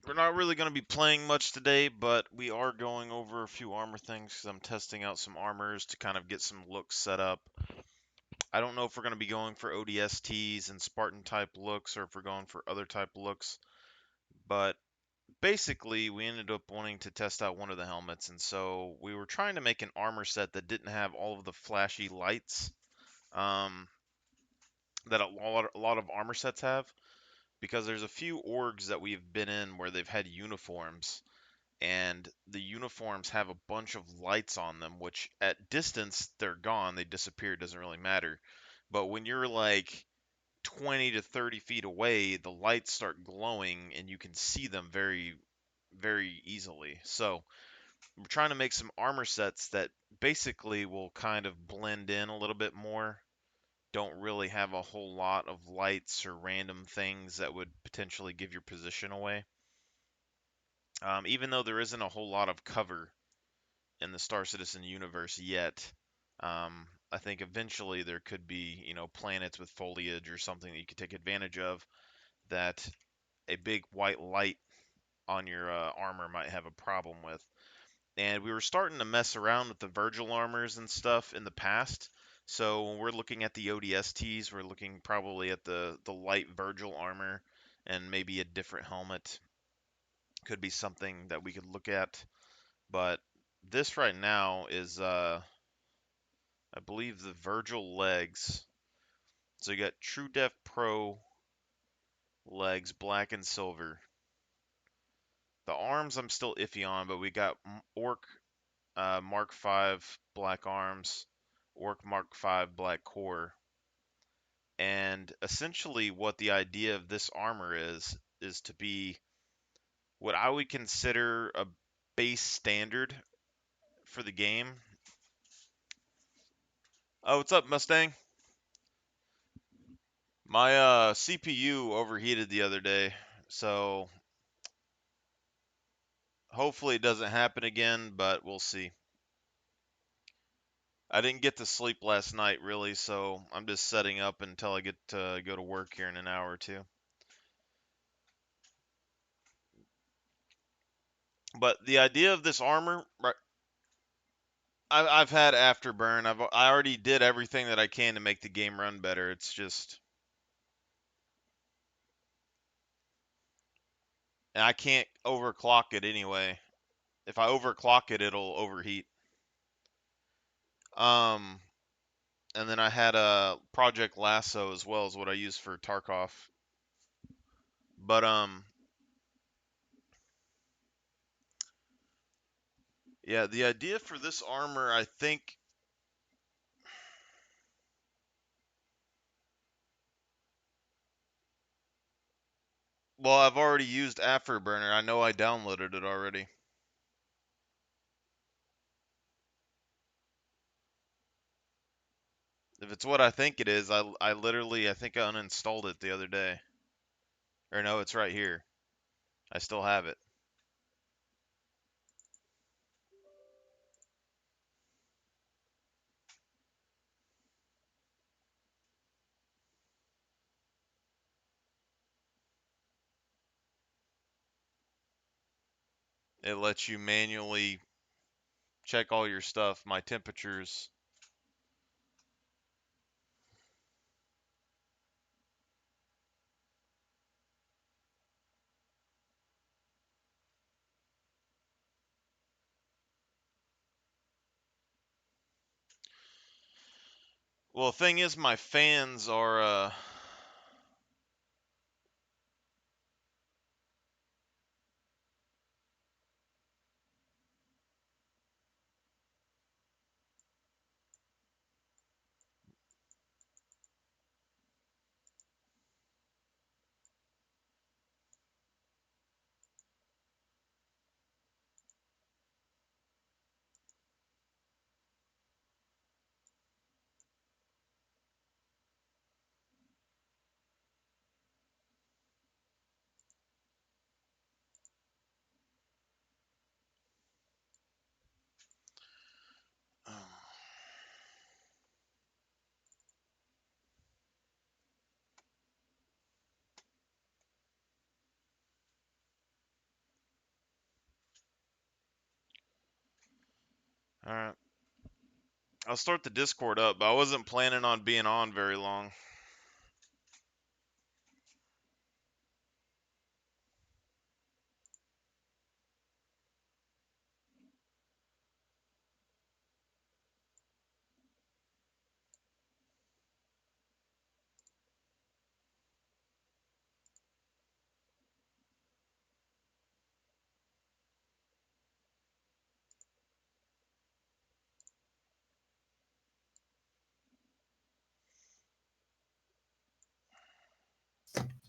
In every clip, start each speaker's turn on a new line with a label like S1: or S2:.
S1: We're not really going to be playing much today, but we are going over a few armor things because I'm testing out some armors to kind of get some looks set up. I don't know if we're going to be going for ODSTs and Spartan type looks or if we're going for other type looks, but basically we ended up wanting to test out one of the helmets, and so we were trying to make an armor set that didn't have all of the flashy lights um, that a lot of armor sets have, because there's a few orgs that we've been in where they've had uniforms and the uniforms have a bunch of lights on them, which at distance they're gone, they disappear, it doesn't really matter. But when you're like 20 to 30 feet away, the lights start glowing and you can see them very, very easily. So we're trying to make some armor sets that basically will kind of blend in a little bit more. Don't really have a whole lot of lights or random things that would potentially give your position away. Even though there isn't a whole lot of cover in the Star Citizen universe yet. I think eventually there could be, planets with foliage or something that you could take advantage of that a big white light on your armor might have a problem with. And we were starting to mess around with the Virgil armors and stuff in the past. So when we're looking at the ODSTs, we're looking probably at the light Virgil armor and maybe a different helmet. Could be something that we could look at. But this right now is I believe the Virgil legs. So you got True Def Pro legs, black and silver. The arms I'm still iffy on, but we got Orc Mark V black arms, Orc Mark V black core. And essentially what the idea of this armor is to be what I would consider a base standard for the game. Oh, what's up, Mustang? My CPU overheated the other day, so hopefully it doesn't happen again, but we'll see. I didn't get to sleep last night really, so I'm just setting up until I get to go to work here in an hour or two. But the idea of this armor, right? I've had afterburn. I already did everything that I can to make the game run better. It's just, and I can't overclock it anyway. If I overclock it, it'll overheat. Um, and then I had a Project Lasso as well as what I use for Tarkov. But yeah, the idea for this armor, I think, well, I've already used Afterburner. I know I downloaded it already. If it's what I think it is, I literally, I think I uninstalled it the other day. Or no, it's right here. I still have it. It lets you manually check all your stuff, my temperatures. Well, the thing is, my fans are, All right. I'll start the Discord up, but I wasn't planning on being on very long.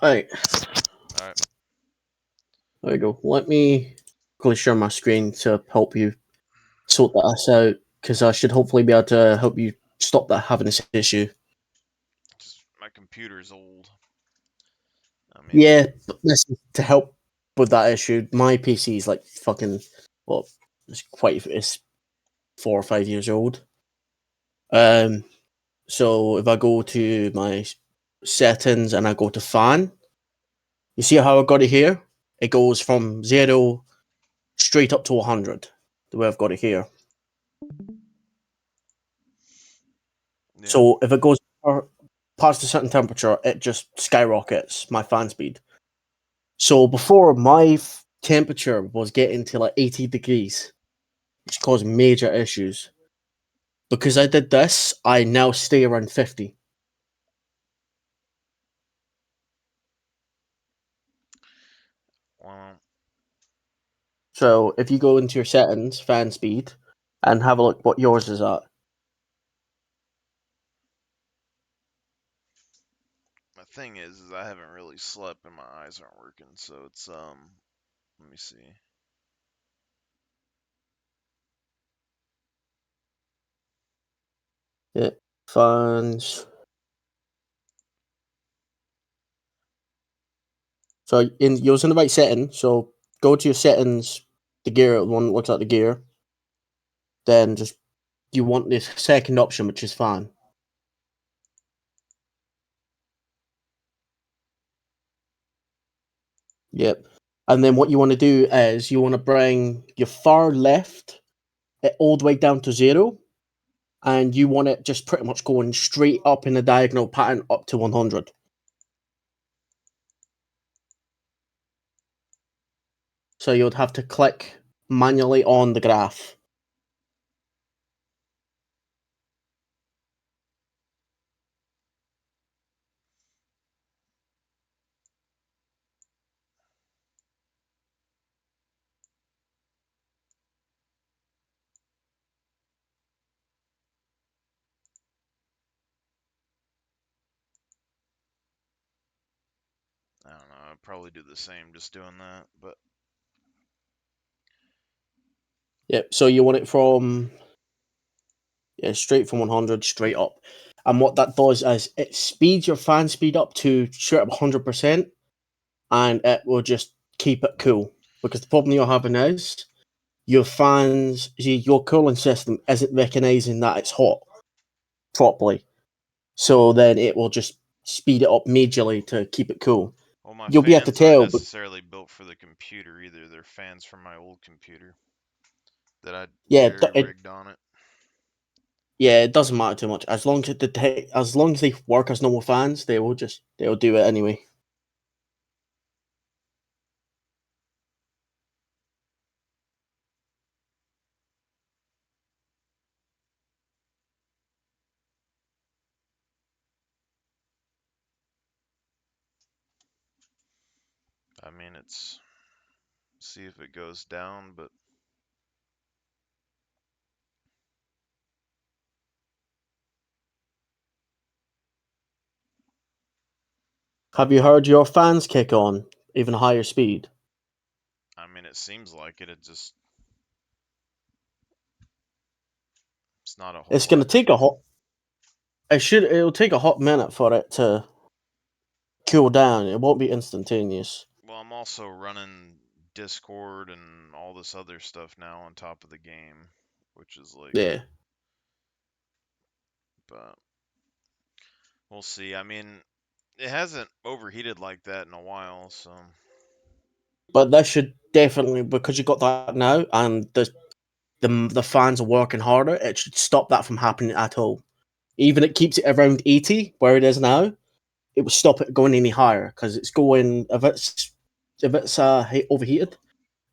S2: Alright.
S1: All right.
S2: There you go. Let me quickly share my screen to help you sort that out, because I should hopefully be able to help you stop that having this issue.
S1: Just my computer's old. I mean,
S2: Yeah, but listen, to help with that issue, my PC is like fucking, well, it's 4 or 5 years old. So if I go to my settings and I go to fan, you see how I got it here? It goes from 0 straight up to 100, the way I've got it here.
S1: yeah.
S2: So if it goes past a certain temperature, it just skyrockets my fan speed. So before, my temperature was getting to like 80 degrees, which caused major issues. Because I did this, I now stay around 50.
S1: Well,
S2: So if you go into your settings, fan speed, and have a look what yours is at.
S1: the thing is I haven't really slept and my eyes aren't working, so it's let me see.
S2: Yeah, fans. So you're in the right setting. So go to your settings, the gear, the one that looks like the gear. Then just you want this second option, which is fan. Yep. And then what you want to do is you want to bring your far left all the way down to 0, and you want it just pretty much going straight up in a diagonal pattern up to 100. So you'd have to click manually on the graph.
S1: I don't know. I'd probably do the same just doing that, but
S2: Yep. So you want it from straight from 100 straight up. And what that does is it speeds your fan speed up to straight up 100%, and it will just keep it cool. Because the problem you're having is your your cooling system isn't recognizing that it's hot properly. So then it will just speed it up majorly to keep it cool.
S1: well, my
S2: You'll be able to
S1: fans aren't
S2: tell, but
S1: necessarily built for the computer either. They're fans from my old computer that I
S2: yeah,
S1: jerry rigged on it.
S2: it doesn't matter too much as long as they work as normal fans, they'll do it anyway.
S1: I mean, it's see if it goes down, but
S2: Have you heard your fans kick on even higher speed?
S1: I mean, it seems like it. It just it's not a whole
S2: It's gonna
S1: lot
S2: take a
S1: different.
S2: hot. It'll take a hot minute for it to cool down. It won't be instantaneous.
S1: Well, I'm also running Discord and all this other stuff now on top of the game, which is like,
S2: Yeah,
S1: but we'll see. I mean, it hasn't overheated like that in a while, so
S2: but that should definitely, because you got that now, and the fans are working harder, it should stop that from happening at all. Even it keeps it around 80 where it is now, it will stop it going any higher because it's going if it's overheated,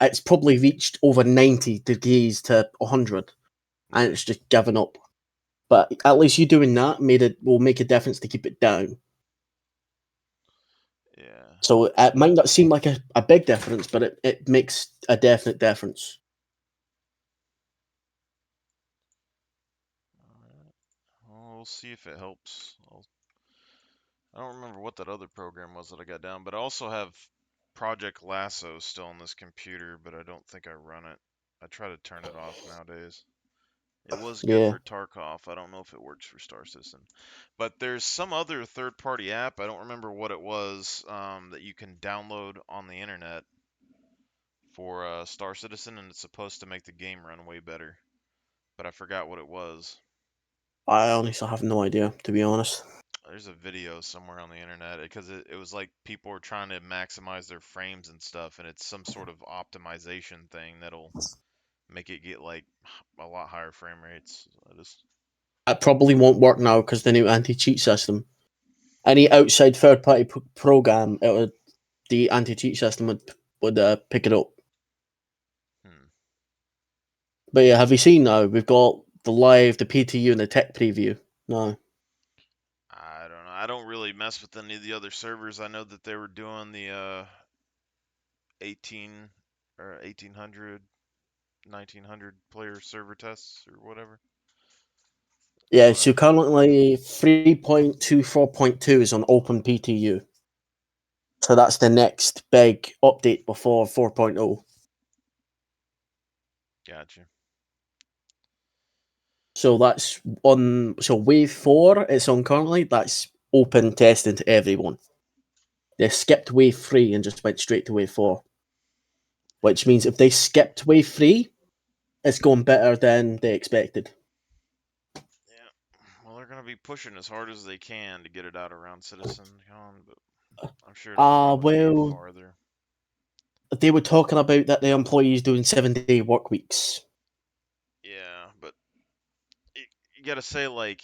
S2: it's probably reached over 90 degrees to 100 and
S1: Yeah.
S2: it's just given up. But at least you doing that will make a difference to keep it down.
S1: Yeah.
S2: So it might not seem like a big difference, but it makes a definite difference.
S1: Alright. Well, we'll see if it helps. I don't remember what that other program was that I got down, but I also have Project Lasso still on this computer, but I don't think I run it. I try to turn it off nowadays. It was good
S2: Yeah,
S1: for Tarkov. I don't know if it works for Star Citizen. But there's some other third-party app, I don't remember what it was, that you can download on the internet for Star Citizen, and it's supposed to make the game run way better. But I forgot what it was.
S2: I honestly have no idea, to be honest.
S1: There's a video somewhere on the internet because it was like people were trying to maximize their frames and stuff, and it's some sort of optimization thing that'll make it get like a lot higher frame rates. I just
S2: It probably won't work now because the new anti-cheat system. Any outside third-party program, the anti-cheat system would pick it up.
S1: hmm.
S2: But yeah, have you seen now? We've got the PTU, and the tech preview. No.
S1: I don't know. I don't really mess with any of the other servers. I know that they were doing the 18 or 1800, 1900 player server tests or whatever.
S2: Yeah,
S1: So
S2: so currently 3.24.2 is on Open PTU. So that's the next big update before 4.0.
S1: gotcha.
S2: So that's so wave 4 it's on currently, that's open testing to everyone. They skipped wave 3 and just went straight to wave 4. Which means if they skipped wave 3, it's going better than they expected.
S1: Yeah. Well, they're gonna be pushing as hard as they can to get it out around CitizenCon, but I'm sure it'll probably be
S2: Well,
S1: farther.
S2: they were talking about that the employees doing 7-day work weeks.
S1: Yeah, but you gotta say like,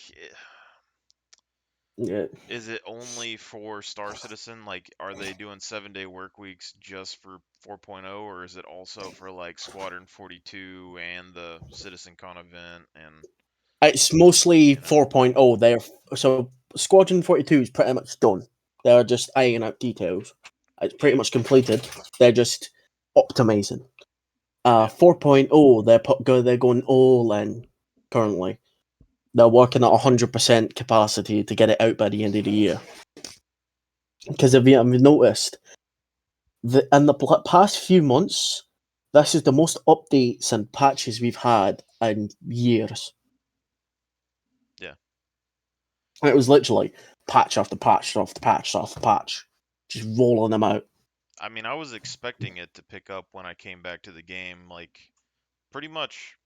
S2: Yeah.
S1: is it only for Star Citizen? Like, are they doing 7-day work weeks just for 4.0, or is it also for like Squadron 42 and the CitizenCon event? And
S2: It's mostly
S1: you know,
S2: 4.0 there. So Squadron 42 is pretty much done. They're just ironing out details. It's pretty
S1: yeah,
S2: much completed. They're just optimizing.
S1: yeah,
S2: 4.0, they're going all in currently. They're working at 100% capacity to get it out by the end of the year. Because if you have noticed, in the past few months, this is the most updates and patches we've had in years.
S1: yeah.
S2: It was literally patch after patch after patch after patch, just rolling them out.
S1: I mean, I was expecting it to pick up when I came back to the game. Like, pretty much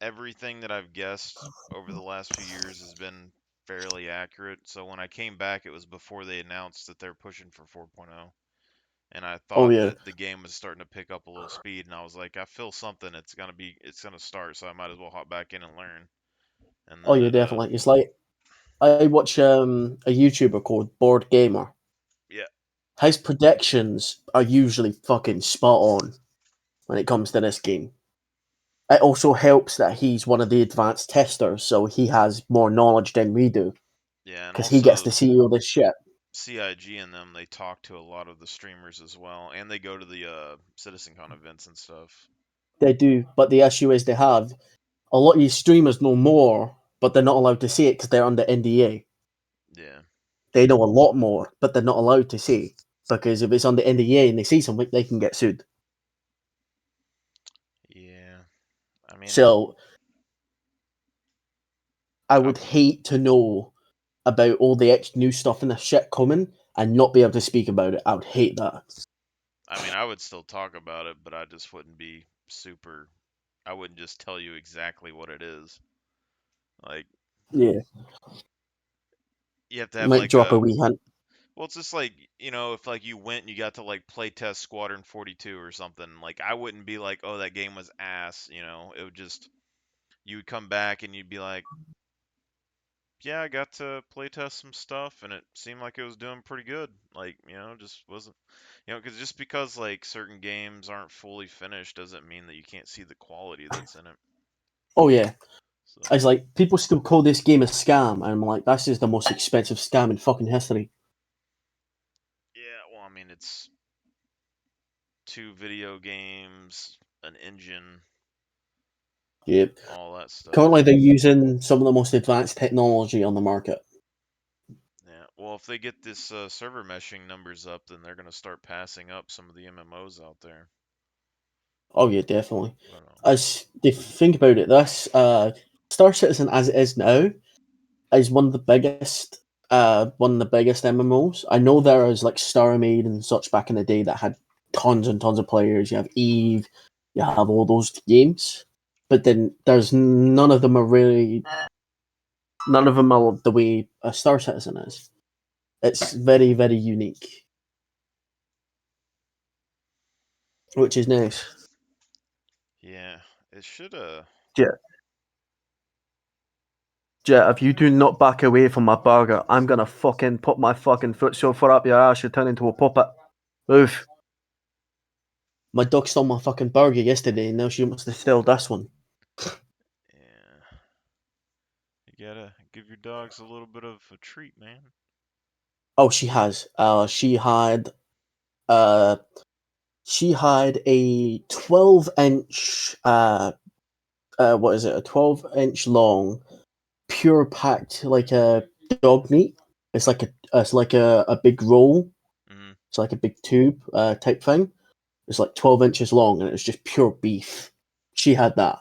S1: everything that I've guessed over the last few years has been fairly accurate. So when I came back, it was before they announced that they're pushing for 4.0. And I
S2: Oh
S1: thought
S2: yeah,
S1: that the game was starting to pick up a little speed, and I was like, I feel something. It's gonna start, so I might as well hop back in and learn. And
S2: oh
S1: then
S2: yeah,
S1: it,
S2: definitely. It's like I watch a YouTuber called Board Gamer.
S1: yeah,
S2: His predictions are usually fucking spot on when it comes to this game. It also helps that he's one of the advanced testers, so he has more knowledge than we do
S1: yeah, and
S2: because he gets
S1: also
S2: to see all this shit.
S1: CIG and them, they talk to a lot of the streamers as well, and they go to the CitizenCon events and stuff.
S2: They do, but the issue is they have a lot of these streamers know more, but they're not allowed to say it because they're under NDA.
S1: Yeah,
S2: They know a lot more, but they're not allowed to say because if it's under NDA and they say something, they can get sued.
S1: yeah. I mean,
S2: So I
S1: I,
S2: would hate to know about all the extra new stuff and the shit coming and not be able to speak about it. I would hate that.
S1: I mean, I would still talk about it, but I just wouldn't be super. I wouldn't just tell you exactly what it is. Like,
S2: Yeah,
S1: you have to have
S2: might
S1: like
S2: drop a
S1: a
S2: wee hint.
S1: Well, it's just like, if like you went and you got to like play test Squadron 42 or something, like I wouldn't be like, "Oh, that game was ass," It would just you would come back and you'd be like, "Yeah, I got to play test some stuff and it seemed like it was doing pretty good." Like, just wasn't, because just because like certain games aren't fully finished doesn't mean that you can't see the quality that's in it.
S2: Oh yeah,
S1: So,
S2: it's like people still call this game a scam, and I'm like, this is the most expensive scam in fucking history.
S1: yeah, well, I mean, it's two video games, an engine,
S2: Yep.
S1: all that stuff.
S2: Currently, they're using some of the most advanced technology on the market.
S1: Yeah, well, if they get this server meshing numbers up, then they're gonna start passing up some of the MMOs out there.
S2: Oh yeah, definitely.
S1: But
S2: As they think about it, this Star Citizen as it is now is one of the biggest MMOs. I know there is like Starmaid and such back in the day that had tons and tons of players. You have Eve, you have all those games, but then there's none of them are the way a Star Citizen is. It's very very unique, which is nice.
S1: yeah, it should
S2: Jet, Jet, if you do not back away from my burger, I'm gonna fucking put my fucking foot so far up your ass you turn into a puppet. Oof. My dog stole my fucking burger yesterday, and now she wants to steal this one.
S1: yeah, you gotta give your dogs a little bit of a treat, man.
S2: Oh, she has. Uh, she had a 12-inch. What is it? A 12-inch long, pure packed like a dog meat. It's like a big roll.
S1: Mm,
S2: It's like a big tube type thing. It's like 12 inches long, and it's just pure beef. She had that,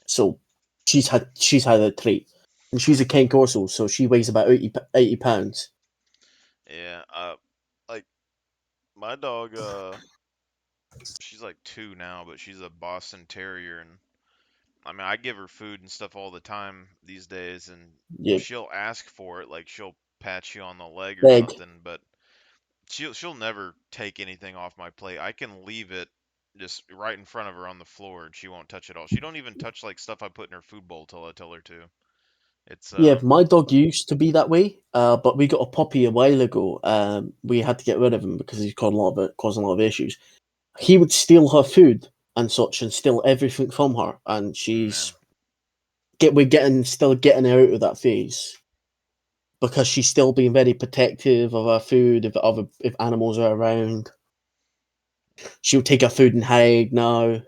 S2: so she's had a treat, and she's a Ken Corso, so she weighs about 80 pounds.
S1: yeah, like my dog, she's like 2 now, but she's a Boston Terrier, and I mean, I give her food and stuff all the time these days, and
S2: Yeah,
S1: she'll ask for it, like she'll pat you on the leg or
S2: leg.
S1: something, but she'll never take anything off my plate. I can leave it just right in front of her on the floor, and she won't touch it all. She don't even touch like stuff I put in her food bowl till I tell her to. It's
S2: Yeah, my dog used to be that way, but we got a puppy a while ago. We had to get rid of him because he's causing a lot of issues. He would steal her food and such, and steal everything from her, and
S1: no,
S2: we're getting still getting her out of that phase because she's still being very protective of her food if animals are around. She'll take her food and hide now.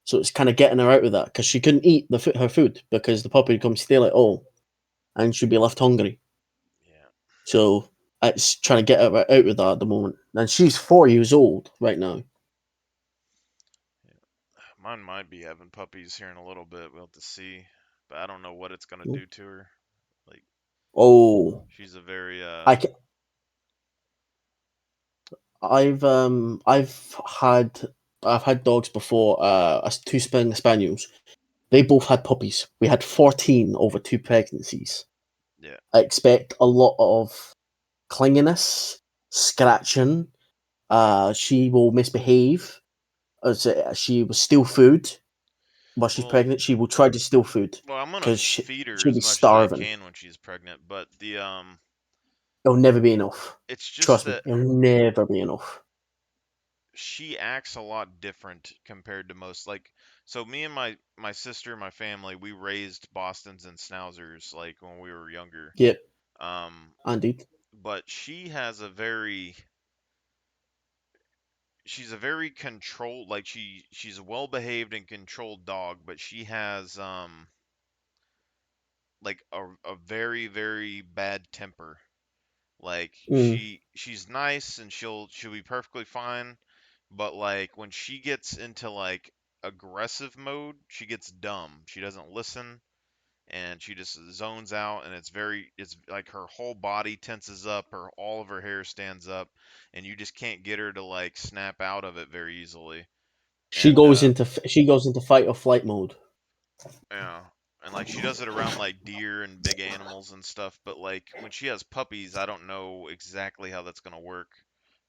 S2: So it's kind of getting her out of that because she couldn't eat her food because the puppy would come steal it all, and she'd be left hungry.
S1: yeah,
S2: So it's trying to get her out of that at the moment. And she's 4 years old right now.
S1: yeah. Mine might be having puppies here in a little bit. We'll have to see, but I don't know what it's gonna do to her. Like
S2: Oh,
S1: she's a very
S2: I ca- I've had dogs before. Two spaniels. They both had puppies. We had 14 over two pregnancies.
S1: yeah.
S2: I expect a lot of clinginess, scratching. She will misbehave. She will steal food while she's
S1: Well,
S2: pregnant. She will try to steal food
S1: well, I'm gonna
S2: because
S1: feed her
S2: she'll
S1: as
S2: be
S1: much as I
S2: starving.
S1: can when she's pregnant, but
S2: It'll never be enough.
S1: it's just
S2: Trust me,
S1: that
S2: it'll never be enough.
S1: she acts a lot different compared to most. Like, so me and my sister, my family, we raised Bostons and Schnauzers like when we were younger.
S2: Yep,
S1: Um,
S2: indeed.
S1: but she's a very controlled, like she's a well behaved and controlled dog, but she has like a very very bad temper. Like
S2: Mm.
S1: she's nice and she'll be perfectly fine, but like when she gets into like aggressive mode, she gets dumb. She doesn't listen and she just zones out, and it's like her whole body tenses up, all of her hair stands up, and you just can't get her to like snap out of it very easily.
S2: She
S1: And
S2: goes into fight or flight mode.
S1: yeah. and like she does it around like deer and big animals and stuff, but like when she has puppies, I don't know exactly how that's gonna work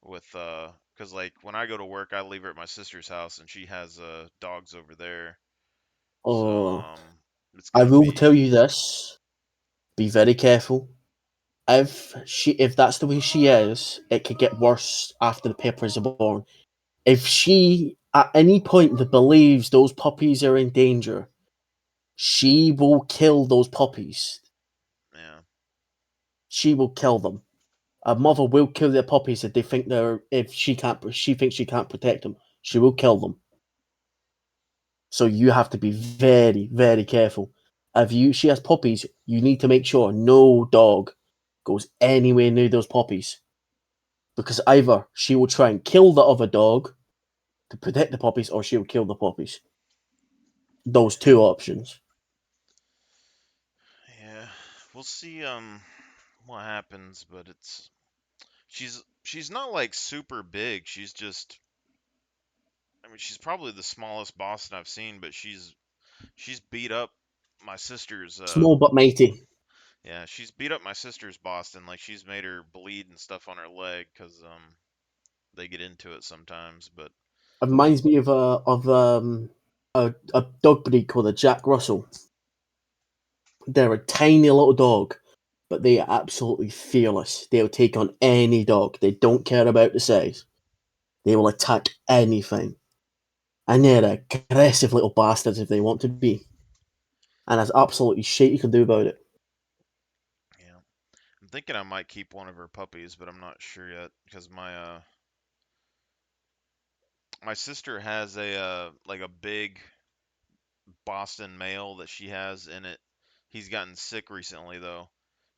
S1: with because like when I go to work, I leave her at my sister's house and she has dogs over there. So
S2: Oh,
S1: it's
S2: I
S1: gonna
S2: will tell
S1: be
S2: you this: be very careful. If that's the way she is, it could get worse after the peppers are born. If she at any point believes those puppies are in danger, she will kill those puppies.
S1: yeah,
S2: She will kill them. A mother will kill their puppies if they think they're if she thinks she can't protect them. She will kill them. So you have to be very, very careful. If she has puppies, you need to make sure no dog goes anywhere near those puppies. Because either she will try and kill the other dog to protect the puppies, or she'll kill the puppies. Those
S1: yeah,
S2: two options.
S1: yeah. We'll see what happens, but she's not like super big. She's just I mean she's probably the smallest Boston I've seen, but she's beat up my sister's
S2: Small but mighty.
S1: yeah, she's beat up my sister's Boston. Like she's made her bleed and stuff on her leg because they get into it sometimes. But
S2: It reminds me of a dog breed called a Jack Russell. They're a tiny little dog, but they are absolutely fearless. They'll take on any dog. They don't care about the size. They will attack anything. And they're aggressive little bastards if they want to be. And there's absolutely shit you can do about it.
S1: yeah, I'm thinking I might keep one of her puppies, but I'm not sure yet because my sister has a like a big Boston male that she has in it. He's gotten sick recently though,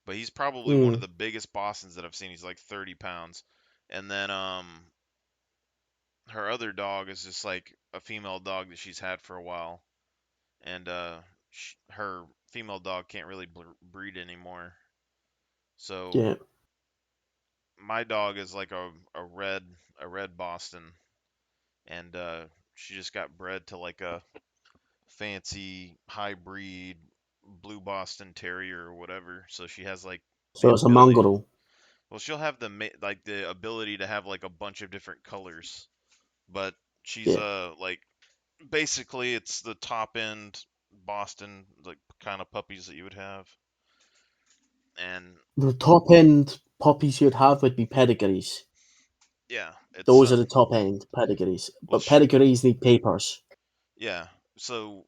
S1: but he's probably one of
S2: Mm,
S1: the biggest Bostons that I've seen. He's like 30 pounds. And then her other dog is just like a female dog that she's had for a while, and her female dog can't really breed anymore. So
S2: yeah.
S1: my dog is like a red Boston, and she just got bred to like a fancy hybrid blue Boston Terrier or whatever. So she has like the
S2: So it's a
S1: ability.
S2: mongrel.
S1: Well, she'll have like the ability to have like a bunch of different colors, but she's
S2: Yeah.
S1: like basically it's the top end Boston like kind of puppies that you would have, and
S2: The top end puppies you'd have would be pedigrees.
S1: yeah, it's
S2: Those are the top end pedigrees.
S1: well,
S2: But pedigrees need papers.
S1: yeah. So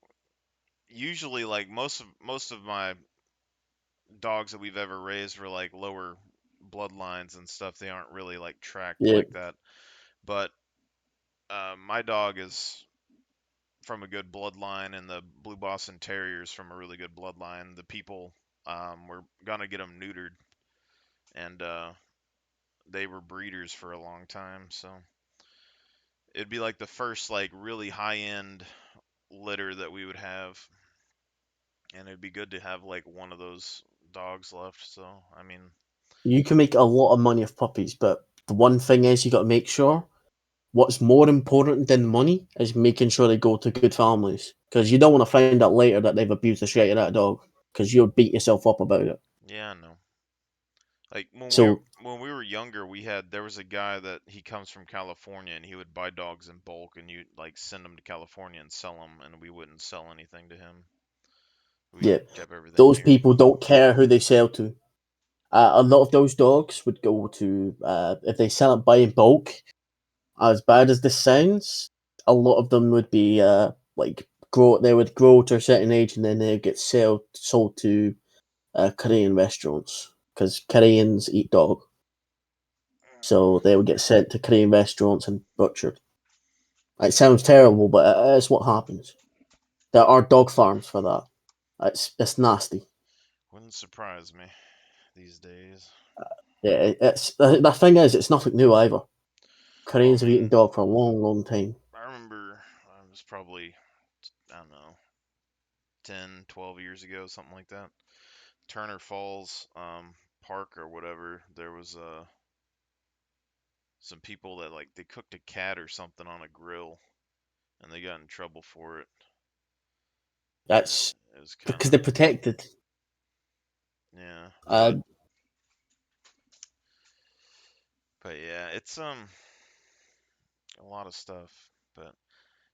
S1: usually, like most of my dogs that we've ever raised were like lower bloodlines and stuff. They aren't really like tracked
S2: Yeah.
S1: like that. But my dog is from a good bloodline, and the Blue Boston Terriers from a really good bloodline. The people were gonna get them neutered, and they were breeders for a long time. So it'd be like the first like really high end litter that we would have, and it'd be good to have like one of those dogs left. So I mean,
S2: You can make a lot of money off puppies, but the one thing is you got to make sure what's more important than money is making sure they go to good families. Because you don't want to find out later that they've abused the shit out of that dog. Because you'll beat yourself up about it.
S1: yeah, no. Like
S2: So
S1: when we were younger, there was a guy that he comes from California, and he would buy dogs in bulk, and you like send them to California and sell them, and we wouldn't sell anything to him. We
S2: yeah,
S1: kept everything
S2: those
S1: here.
S2: people don't care who they sell to. A lot of those dogs would go to if they sell it by in bulk. As bad as this sounds, a lot of them would be like grow. They would grow to a certain age and then they get sold to Korean restaurants because Koreans eat dog. So they would get sent to Korean restaurants and butchered. It sounds terrible, but it's what happens. There are dog farms for that. It's nasty.
S1: Wouldn't surprise me these days.
S2: Yeah, it's the thing is, it's nothing new either.
S1: Well, I
S2: Koreans have eaten
S1: mean,
S2: dog for a long, long time.
S1: I remember I was probably, I don't know, 10, 12 years ago, something like that. Turner Falls Park or whatever. There was some people that like they cooked a cat or something on a grill, and they got in trouble for it.
S2: That's
S1: It was kind
S2: because
S1: of
S2: they're protected.
S1: yeah,
S2: Uh,
S1: but yeah, it's a lot of stuff. But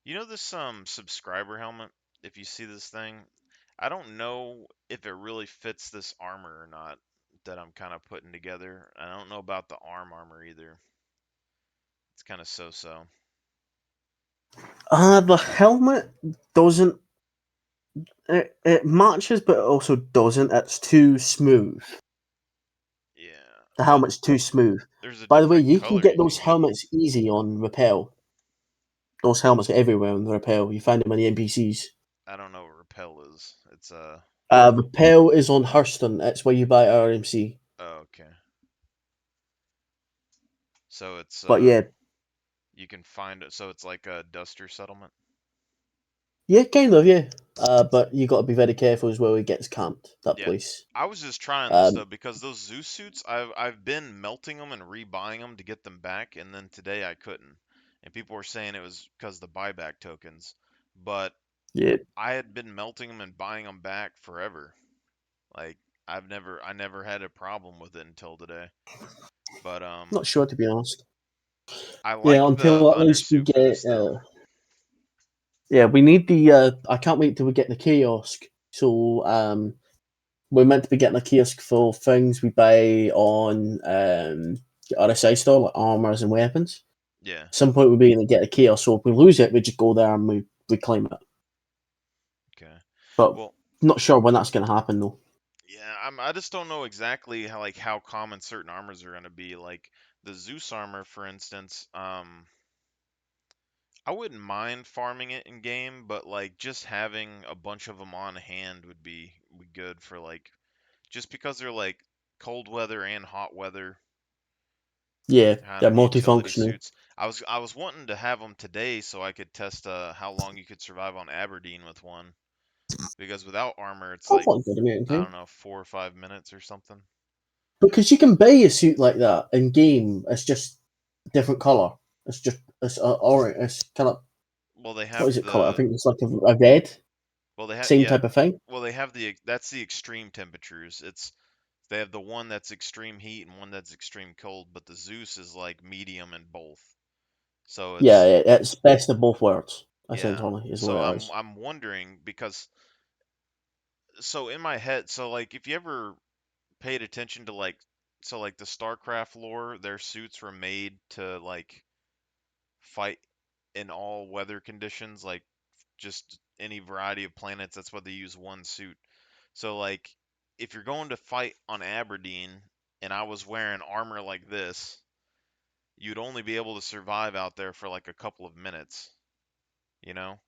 S1: you know this subscriber helmet, if you see this thing, I don't know if it really fits this armor or not that I'm kind of putting together. I don't know about the armor either. It's kind of so-so.
S2: the helmet doesn't. It matches, but it also doesn't. It's too smooth.
S1: Yeah.
S2: The
S1: Well,
S2: helmet's too smooth.
S1: there's a
S2: By the way,
S1: different
S2: you can
S1: color
S2: get
S1: you
S2: those
S1: can get.
S2: helmets easy on Rappel. Those helmets are everywhere on the Rappel. You find them on the NPCs.
S1: I don't know what repel is. It's
S2: Rappel is on Hurston. It's where you buy RMC.
S1: oh, okay. So it's
S2: But yeah,
S1: you can find it. So it's like a duster settlement.
S2: yeah, kind of, yeah. But you got to be very careful as well. It gets camped. That
S1: Yeah.
S2: place.
S1: I was just trying this
S2: Um,
S1: though because those Zeus suits, I've been melting them and rebuying them to get them back, and then today I couldn't. And people were saying it was because the buyback tokens, but
S2: yeah,
S1: I had been melting them and buying them back forever. Like I never had a problem with it until today. But
S2: not sure to be honest.
S1: I
S2: Yeah,
S1: like the
S2: until at least we
S1: undersuit for
S2: get.
S1: this though.
S2: Yeah, we need the. I can't wait till we get the kiosk. So we're meant to be getting a kiosk for things we buy on the RSI store, like armors and weapons.
S1: Yeah.
S2: At some point, we'll be able to get a kiosk. So if we lose it, we just go there and we claim it.
S1: Okay.
S2: But
S1: Well,
S2: not sure when that's going to happen though.
S1: yeah, I just don't know exactly how common certain armors are going to be. Like the Zeus armor, for instance. I wouldn't mind farming it in game, but like just having a bunch of them on hand would be good for like just because they're like cold weather and hot weather
S2: Yeah,
S1: kind
S2: they're
S1: of utility
S2: multifunctional.
S1: suits. I was wanting to have them today so I could test how long you could survive on Aberdeen with one because without armor it's
S2: That's
S1: like
S2: not a good amount of
S1: I
S2: time.
S1: don't know 4 or 5 minutes or something.
S2: Because you can buy a suit like that in game. It's just a different color. It's orange. It's kind of
S1: Well, they
S2: what
S1: have
S2: is it called? I
S1: the
S2: think it's like a red.
S1: well they have
S2: Same
S1: yeah
S2: type of thing.
S1: well they have that's the extreme temperatures. It's they have the one that's extreme heat and one that's extreme cold, but the Zeus is like medium in both. So
S2: Yeah,
S1: it's
S2: it's best of both worlds.
S1: yeah.
S2: Essentially, is what
S1: So
S2: it is.
S1: I'm wondering because so in my head, so like if you ever paid attention to like so like the StarCraft lore, their suits were made to like fight in all weather conditions, like just any variety of planets. That's why they use one suit. So like if you're going to fight on Aberdeen and I was wearing armor like this, you'd only be able to survive out there for like a couple of minutes, you know?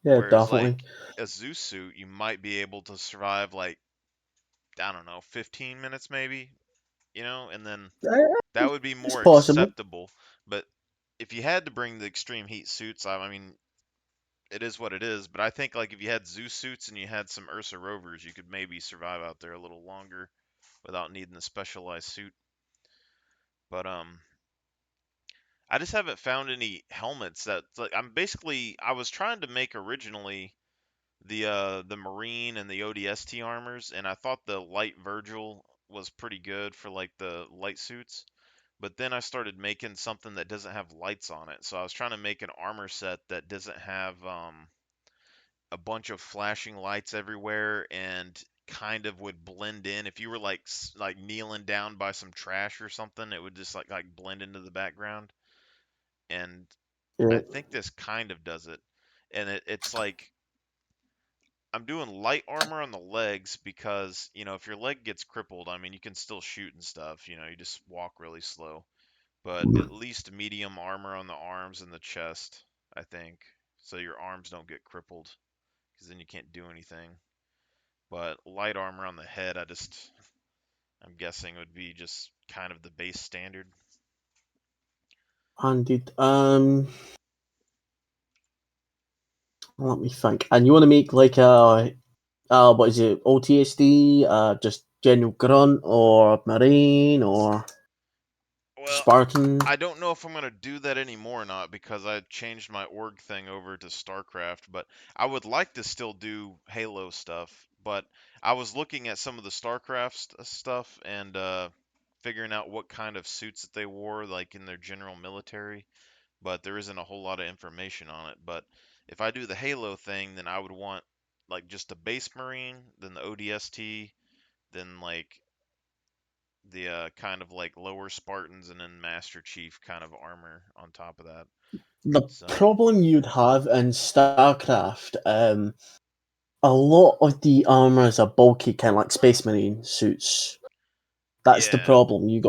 S2: Yeah,
S1: Whereas
S2: definitely.
S1: like a Zeus suit, you might be able to survive like I don't know, 15 minutes maybe, and then that would be
S2: It's
S1: more
S2: possible.
S1: acceptable. But if you had to bring the extreme heat suits, I mean, it is what it is. But I think like if you had Zeus suits and you had some Ursa rovers, you could maybe survive out there a little longer without needing the specialized suit. But I just haven't found any helmets that like I was trying to make originally the Marine and the ODST armors, and I thought the light Virgil was pretty good for like the light suits. But then I started making something that doesn't have lights on it. So I was trying to make an armor set that doesn't have a bunch of flashing lights everywhere and kind of would blend in. If you were like kneeling down by some trash or something, it would just like blend into the background. And I
S2: Yeah,
S1: think this kind of does it. And it's like I'm doing light armor on the legs because, if your leg gets crippled, I mean, you can still shoot and stuff, you just walk really slow. But at least medium armor on the arms and the chest, I think, so your arms don't get crippled because then you can't do anything. But light armor on the head, I'm guessing would be just kind of the base standard.
S2: indeed. Let me think. And you want to make like a what is it? OTSD? Just general grunt or marine or Spartan.
S1: I don't know if I'm gonna do that anymore or not because I changed my org thing over to StarCraft, but I would like to still do Halo stuff. But I was looking at some of the StarCraft stuff and figuring out what kind of suits that they wore, like in their general military. But there isn't a whole lot of information on it. But if I do the Halo thing, then I would want like just a base Marine, then the ODST, then like the kind of like lower Spartans, and then Master Chief kind of armor on top of that.
S2: The
S1: So
S2: problem you'd have in StarCraft, a lot of the armors are bulky, kind of like Space Marine suits. That's the
S1: yeah.
S2: problem. You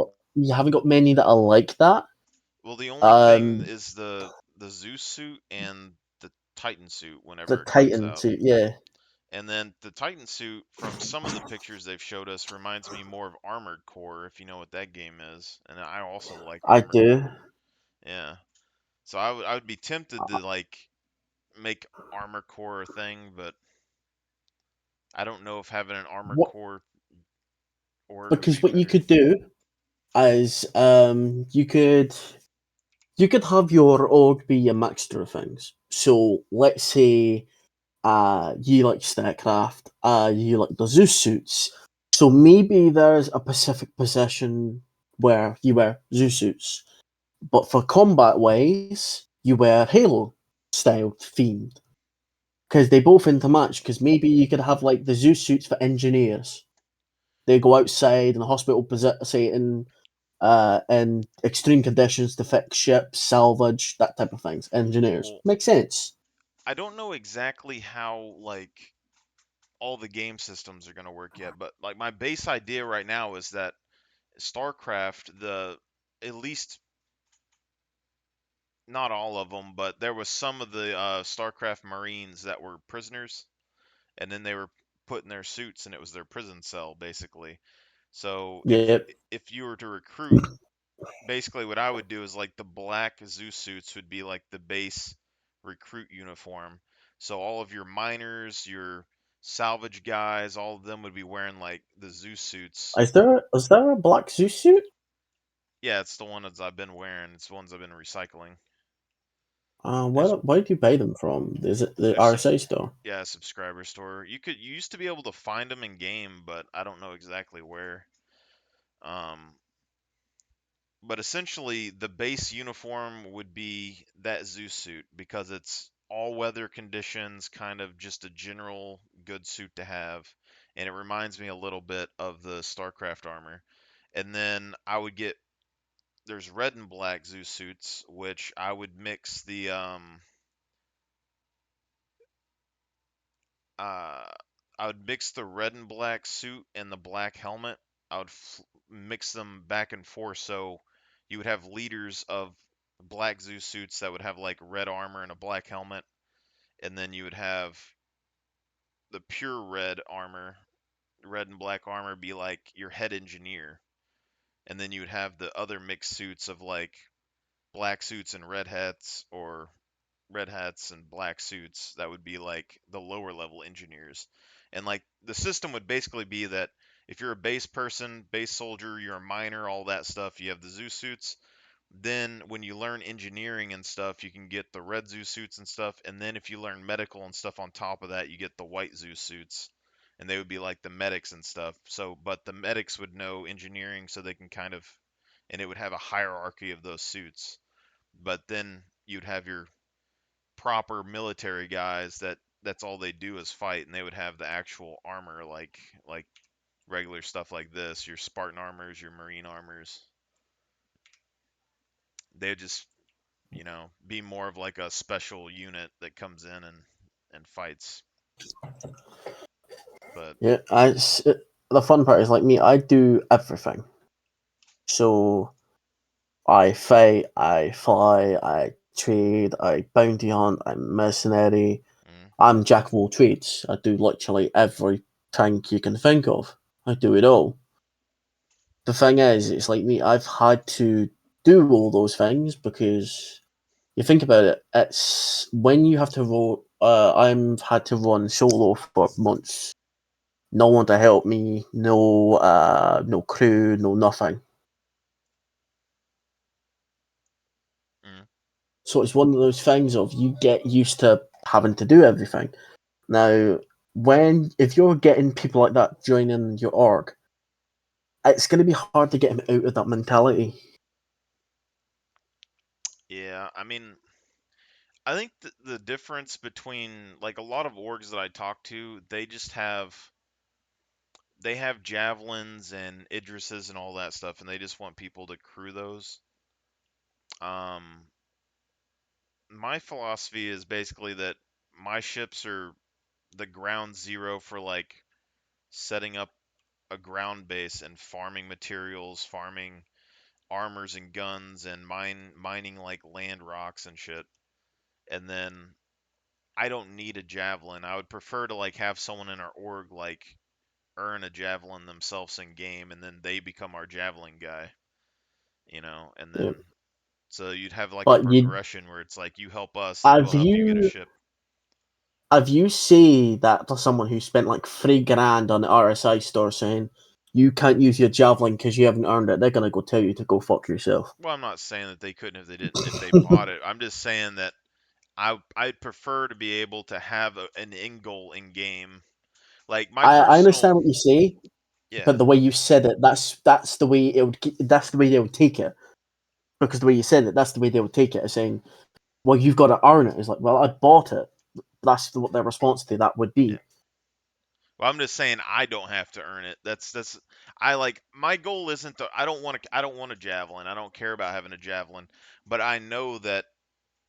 S2: haven't got many that are like that.
S1: Well, the only thing
S2: Um,
S1: is the Zeus suit and the Titan suit
S2: the
S1: whenever it comes
S2: Titan
S1: out.
S2: suit, yeah,
S1: And then the Titan suit, from some of the pictures they've showed us, reminds me more of Armored Core, if you know what that game is. And I also like
S2: I
S1: Armored
S2: do.
S1: Core. Yeah. So I would be tempted to like make Armored Core a thing, but I don't know if having an Armored
S2: What
S1: Core org would be
S2: Because what you
S1: better.
S2: could do is you could have your org be a mixture of things. So let's say you like StarCraft, you like the Zeus suits. So maybe there's a Pacific position where you wear Zeus suits, but for combat wise, you wear Halo style themed because they both intermatch. Because maybe you could have like the Zeus suits for engineers. They go outside in a hospital, say in extreme conditions to fix ships, salvage, that type of things. Engineers.
S1: Well,
S2: Makes sense.
S1: I don't know exactly how like all the game systems are going to work yet, but like my base idea right now is that StarCraft, the at least not all of them, but there was some of the StarCraft Marines that were prisoners, and then they were put in their suits, and it was their prison cell basically. So
S2: Yep.
S1: if you were to recruit, basically what I would do is like the black Zeus suits would be like the base recruit uniform. So all of your miners, your salvage guys, all of them would be wearing like the Zeus suits.
S2: Is there a black Zeus suit?
S1: Yeah, it's the ones I've been wearing. It's the ones I've been recycling.
S2: Where
S1: There's
S2: where do you buy them from? Is it the
S1: there's
S2: RSI store?
S1: yeah, subscriber store. You used to be able to find them in game, but I don't know exactly where. Um, but essentially the base uniform would be that Zeus suit because it's all weather conditions, kind of just a general good suit to have, and it reminds me a little bit of the StarCraft armor. And then I would get there's red and black Zeus suits, which I would mix the uh I would mix the red and black suit and the black helmet. I would mix them back and forth, so you would have leaders of black Zeus suits that would have like red armor and a black helmet, and then you would have the pure red armor, red and black armor be like your head engineer, and then you would have the other mixed suits of like black suits and red hats, or red hats and black suits that would be like the lower level engineers. And like the system would basically be that if you're a base person, base soldier, you're a miner, all that stuff, you have the Zeus suits. Then when you learn engineering and stuff, you can get the red Zeus suits and stuff. And then if you learn medical and stuff on top of that, you get the white Zeus suits. And they would be like the medics and stuff. So, but the medics would know engineering so they can kind of, and it would have a hierarchy of those suits. But then you'd have your proper military guys that's all they do is fight, and they would have the actual armor like regular stuff like this, your Spartan armors, your Marine armors. They would just, be more of like a special unit that comes in and fights. But
S2: Yeah, the fun part is like me. I do everything. So I fight, I fly, I trade, I bounty hunt, I'm mercenary.
S1: mm,
S2: I'm jack of all trades. I do literally every tank you can think of. I do it all. The thing is, it's like me. I've had to do all those things because you think about it. It's when you have to roll. I've had to run solo for months. No one to help me. No, no crew. No nothing. So it's one of those things of you get used to having to do everything. Now, if you're getting people like that joining your org, it's going to be hard to get them out of that mentality.
S1: Yeah, I mean, I think the difference between like a lot of orgs that I talk to, they have javelins and Idrises and all that stuff, and they just want people to crew those. Um, my philosophy is basically that my ships are the ground zero for like setting up a ground base and farming materials, farming armors and guns, and mining like land rocks and shit. And then I don't need a javelin. I would prefer to like have someone in our org like earn a javelin themselves in game, and then they become our javelin guy, and then
S2: Yeah.
S1: so you'd have like a
S2: But you
S1: progression where it's like you help us and
S2: have
S1: we'll help you get a
S2: you
S1: ship.
S2: have you say that to someone who spent like $3,000 on the RSI store saying you can't use your javelin because you haven't earned it? They're gonna go tell you to go fuck yourself.
S1: Well, I'm not saying that they couldn't if they bought it. I'm just saying that I'd prefer to be able to have an end goal in game. Like my
S2: I
S1: personal,
S2: understand what you say,
S1: yeah,
S2: but the way you said it, that's the way that's the way they would take it. Because the way you said it, that's the way they would take it, as saying, "Well, you've got to earn it." It's like, "Well, I bought it." That's what their response to that would
S1: yeah.
S2: be.
S1: Well, I'm just saying I don't have to earn it. That's I like my goal isn't to I don't want a javelin. I don't care about having a javelin, but I know that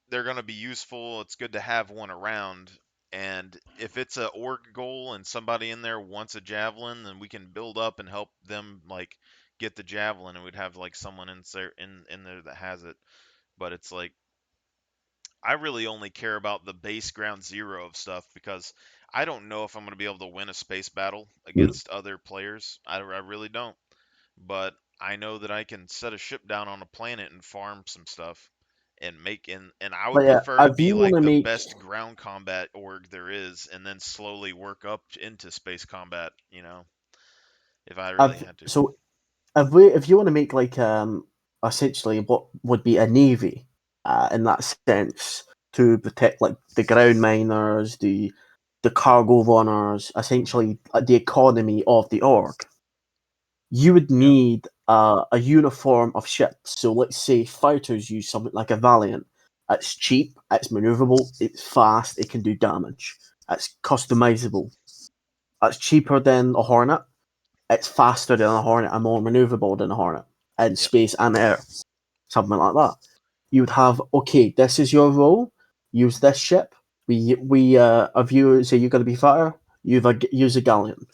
S1: they're going to be useful. It's good to have one around. And if it's a org goal and somebody in there wants a javelin, then we can build up and help them like get the javelin, and we'd have like someone in there that has it. But it's like I really only care about the base ground zero of stuff because I don't know if I'm going to be able to win a space battle against other players. I really don't. But I know that I can set a ship down on a planet and farm some stuff and and I would
S2: But yeah,
S1: prefer to
S2: if
S1: be
S2: you want
S1: like
S2: to
S1: the
S2: make,
S1: best ground combat org there is and then slowly work up into space combat, if I really
S2: if
S1: had to.
S2: so, if you want to make like essentially what would be a navy, in that sense, to protect like the ground miners, the cargo runners,
S1: Hmm.
S2: essentially the economy of the org, you would
S1: Yeah.
S2: need a uniform of ships. So let's say fighters use something like a Valiant. It's cheap, it's maneuverable, it's fast, it can do damage. It's customizable. It's cheaper than a Hornet. It's faster than a Hornet and more maneuverable than a Hornet in
S1: Yep.
S2: space and air. Something like that. You would have, okay, this is your role. Use this ship. If you say you're going to be fighter, use a galleon.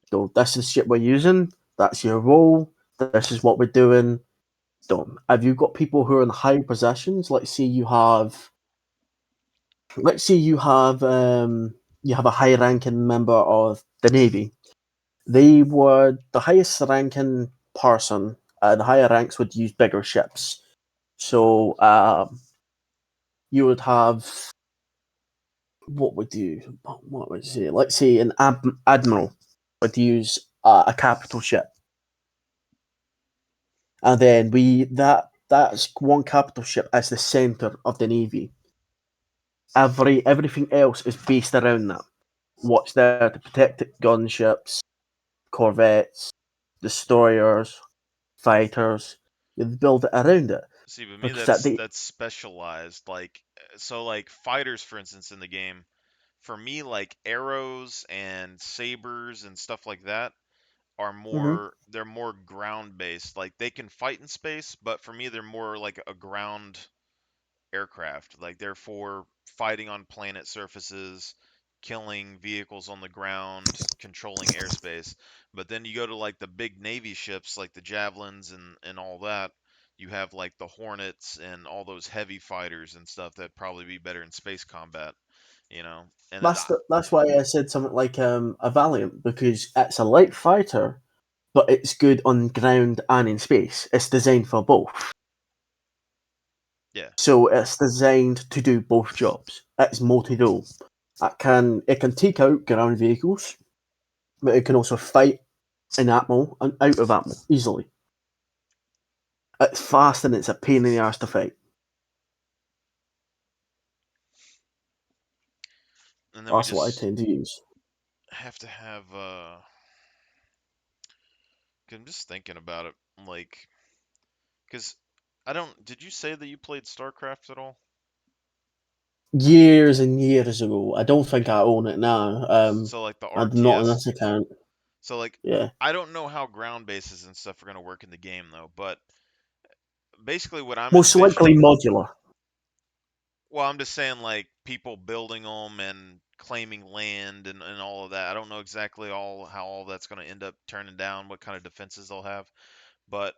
S2: So this is the ship we're using. That's your role. This is what we're doing. Done. Have you got people who are in high positions? Let's say you have a high ranking member of the Navy. They would the highest ranking person, the higher ranks would use bigger ships. So you would have what would you say? Let's say an admiral would use a capital ship, and then that's one capital ship as the center of the navy. Everything else is based around that. What's there to protect it? Gunships, corvettes, destroyers, fighters. You build it around it
S1: See, but me
S2: because at the
S1: that's specialized. Like so like fighters for instance in the game, for me like arrows and sabers and stuff like that are
S2: Mhm.
S1: they're more ground based. Like they can fight in space, but for me they're more like a ground aircraft. Like they're for fighting on planet surfaces, killing vehicles on the ground, controlling airspace. But then you go to like the big navy ships like the javelins and all that. You have like the Hornets and all those heavy fighters and stuff that probably be better in space combat, you know. And then
S2: that's why I said something like a Valiant, because it's a light fighter, but it's good on ground and in space. It's designed for both.
S1: yeah,
S2: So it's designed to do both jobs. It's multi-role. It can take out ground vehicles, but it can also fight in atmo and out of atmo easily. It's fast and it's a pain in the arse to fight.
S1: And then we
S2: That's what I
S1: just
S2: tend to use.
S1: have to have 'cause I'm just thinking about it, like, because I don't. Did you say that you played StarCraft at all?
S2: Years and years ago. I don't think
S1: Yeah.
S2: I own it now.
S1: So like the
S2: I'm not on
S1: RTS.
S2: this account.
S1: So like,
S2: Yeah.
S1: I don't know how ground bases and stuff are gonna work in the game though, but basically what I'm
S2: Most likely
S1: envisioning.
S2: modular.
S1: Well, I'm just saying like people building them and claiming land and all of that. I don't know exactly all how all that's gonna end up turning down, what kind of defenses they'll have, but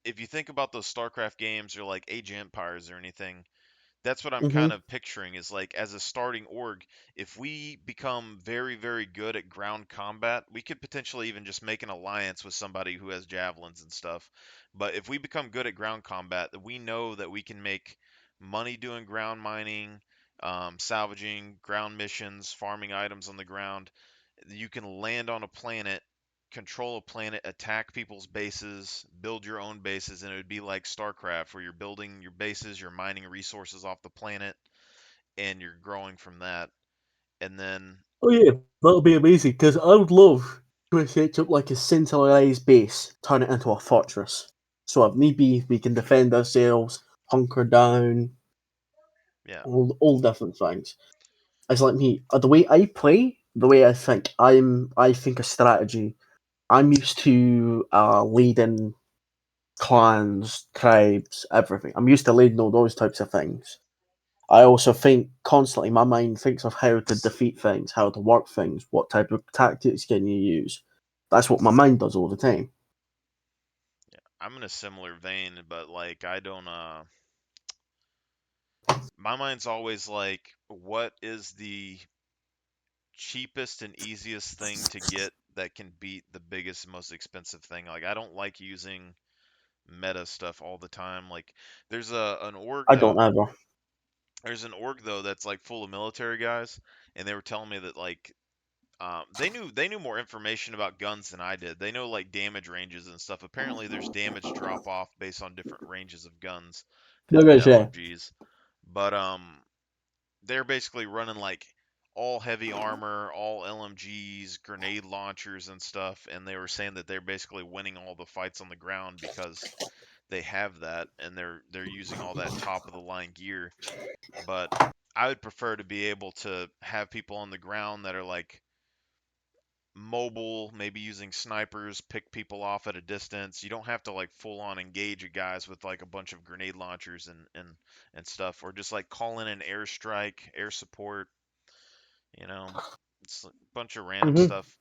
S1: if you think about those StarCraft games or like Age of Empires or anything, that's what I'm kind
S2: Hmm.
S1: of picturing is like as a starting org, if we become very, very good at ground combat, we could potentially even just make an alliance with somebody who has javelins and stuff. But if we become good at ground combat, we know that we can make money doing ground mining, salvaging, ground missions, farming items on the ground. You can land on a planet, control a planet, attack people's bases, build your own bases, and it would be like StarCraft, where you're building your bases, you're mining resources off the planet, and you're growing from that. And then,
S2: Oh yeah, that'll be amazing because I would love to set up like a centralized base, turn it into a fortress. So if need be, we can defend ourselves, hunker down,
S1: yeah,
S2: all different things. It's like me, the way I play, the way I think. I think of strategy. I'm used to leading clans, tribes, everything. I'm used to leading all those types of things. I also think constantly, my mind thinks of how to defeat things, how to work things, what type of tactics can you use. That's what my mind does all the time.
S1: yeah, I'm in a similar vein, but like I don't. My mind's always like, what is the cheapest and easiest thing to get that can beat the biggest, most expensive thing? Like I don't like using meta stuff all the time. Like there's a an org
S2: I
S1: though.
S2: don't ever.
S1: There's an org though that's like full of military guys, and they were telling me that like they knew more information about guns than I did. They know like damage ranges and stuff. Apparently, there's damage drop off based on different ranges of guns
S2: No
S1: and
S2: good, yeah.
S1: LMGs. But they're basically running like all heavy armor, all LMGs, grenade launchers and stuff, and they were saying that they're basically winning all the fights on the ground because they have that and they're using all that top of the line gear. But I would prefer to be able to have people on the ground that are like mobile, maybe using snipers, pick people off at a distance. You don't have to like full on engage a guys with like a bunch of grenade launchers and stuff, or just like call in an airstrike, air support. You know, it's a bunch of random
S2: Hmm.
S1: stuff.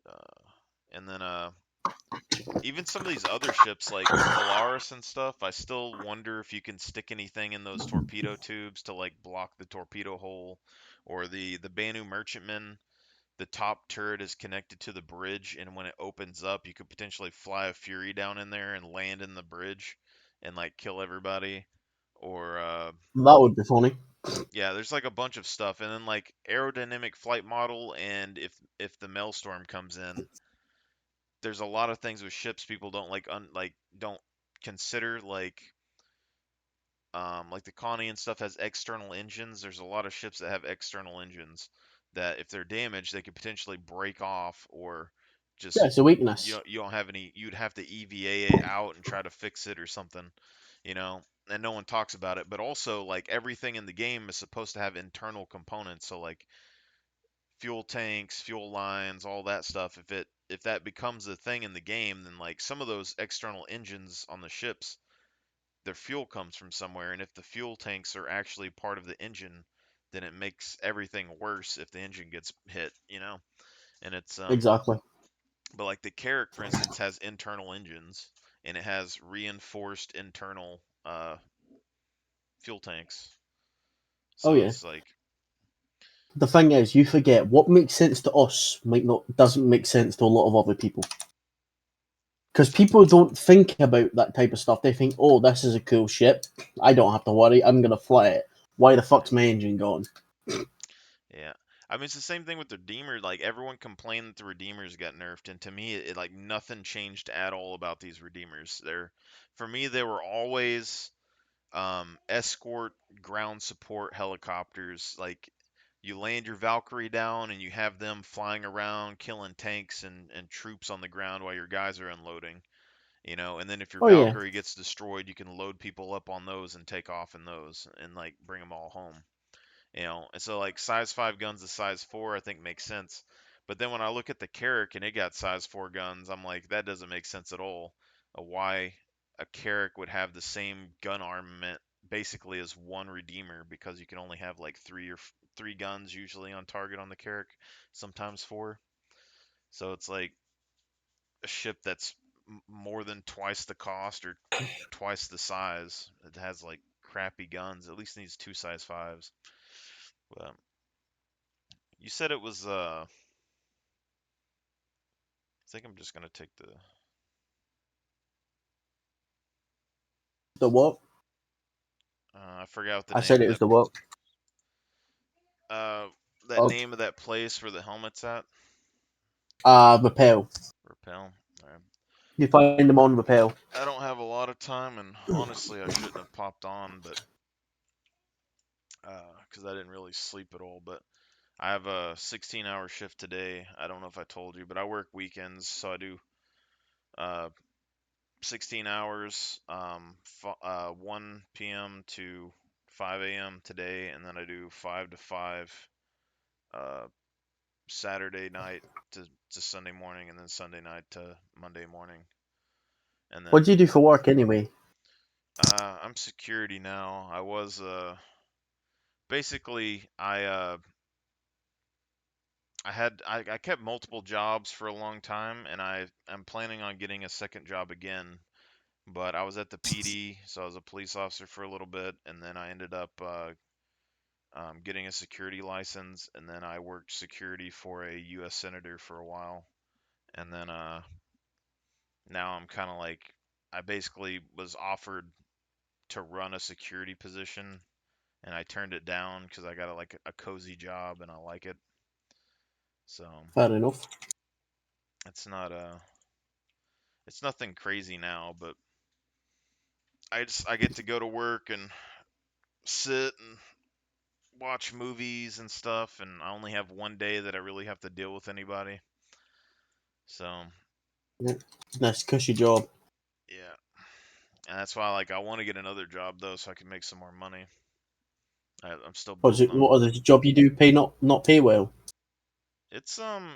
S1: Uh, and then even some of these other ships like the Polaris and stuff, I still wonder if you can stick anything in those torpedo tubes to like block the torpedo hole, or the Banu Merchantman. The top turret is connected to the bridge, and when it opens up, you could potentially fly a Fury down in there and land in the bridge and like kill everybody. Or
S2: That would be funny.
S1: yeah, there's like a bunch of stuff, and then like aerodynamic flight model, and if the Maelstrom comes in, there's a lot of things with ships people don't like don't consider like the Connie and stuff has external engines. There's a lot of ships that have external engines that if they're damaged, they could potentially break off or
S2: Yeah,
S1: just
S2: it's a weakness.
S1: you don't have any. You'd have to EVA it out and try to fix it or something, you know. And no one talks about it. But also, like everything in the game is supposed to have internal components. So like fuel tanks, fuel lines, all that stuff. If that becomes a thing in the game, then like some of those external engines on the ships, their fuel comes from somewhere, and if the fuel tanks are actually part of the engine, then it makes everything worse if the engine gets hit, you know. And it's
S2: Exactly.
S1: but like the Carrack, for instance, has internal engines, and it has reinforced internal fuel tanks.
S2: Oh
S1: So
S2: yeah.
S1: it's like,
S2: The thing is, you forget what makes sense to us might not doesn't make sense to a lot of other people. Because people don't think about that type of stuff. They think, "Oh, this is a cool ship. I don't have to worry. I'm gonna fly it. Why the
S1: yeah,
S2: fuck's my engine gone?"
S1: yeah. I mean, it's the same thing with the Redeemer. Like everyone complained that the Redeemers got nerfed, and to me, it like nothing changed at all about these Redeemers. For me, they were always escort ground support helicopters. Like you land your Valkyrie down and you have them flying around killing tanks and troops on the ground while your guys are unloading. And then if your
S2: Oh yeah.
S1: Valkyrie gets destroyed, you can load people up on those and take off in those and like bring them all home. And so like size 5 guns to size 4 I think makes sense. But then when I look at the Carrack and it got size 4 guns, I'm like that doesn't make sense at all. Why a Carrack would have the same gun armament basically as one Redeemer, because you can only have like 3 guns usually on target on the Carrack, sometimes 4. So it's like a ship that's more than twice the cost or twice the size. It has like crappy guns. At least needs 2 size 5s. But you said it was I think I'm just gonna take the
S2: The what?
S1: I forgot what the
S2: I
S1: name
S2: said
S1: of
S2: it was the what?
S1: uh that
S2: Oh,
S1: name of that place where the helmet's at.
S2: Rappel.
S1: Rappel. Alright.
S2: You find them on Rappel.
S1: I don't have a lot of time, and honestly I shouldn't have popped on, but because I didn't really sleep at all. But I have a 16-hour shift today. I don't know if I told you, but I work weekends, so I do uh 16 hours, 1 p.m. to 5 a.m. today, and then I do 5 to 5 uh, Saturday night to Sunday morning, and then Sunday night to Monday morning. And
S2: What do
S1: then
S2: you do for work anyway?
S1: I'm security now. I was basically I kept multiple jobs for a long time, and I'm planning on getting a second job again. But I was at the PD, so I was a police officer for a little bit, and then I ended up getting a security license, and then I worked security for a U.S. senator for a while, and then now I'm kind of like I basically was offered to run a security position, and I turned it down because I got like a cozy job and I like it. So
S2: Fair enough.
S1: it's not it's nothing crazy now, but I get to go to work and sit and watch movies and stuff, and I only have one day that I really have to deal with anybody. So
S2: Yeah. Nice cushy job.
S1: yeah, and that's why like I want to get another job though, so I can make some more money. I'm still
S2: What's
S1: building
S2: it?
S1: on.
S2: What other job you do? Pay not pay well.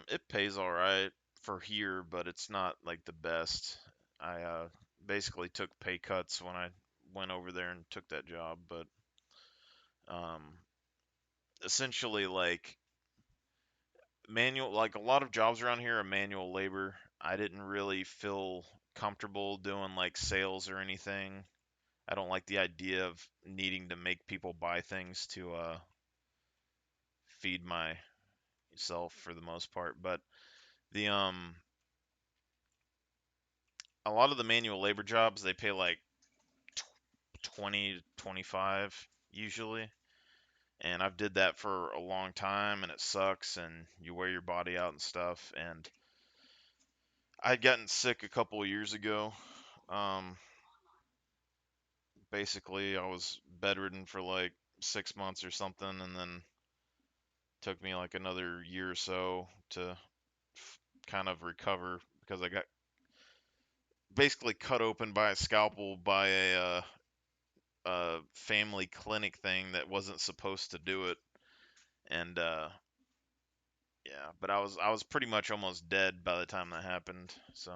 S1: It pays all right for here, but it's not like the best. I basically took pay cuts when I went over there and took that job, but um essentially like manual, like a lot of jobs around here are manual labor. I didn't really feel comfortable doing like sales or anything. I don't like the idea of needing to make people buy things to feed myself for the most part. But the a lot of the manual labor jobs they pay like 20 to 25 usually. And I've did that for a long time and it sucks and you wear your body out and stuff. And I'd gotten sick a couple of years ago. Um, Basically, I was bedridden for like 6 months or something, and then took me like another year or so to kind of recover because I got basically cut open by a scalpel by a family clinic thing that wasn't supposed to do it, and yeah, but I was pretty much almost dead by the time that happened, so.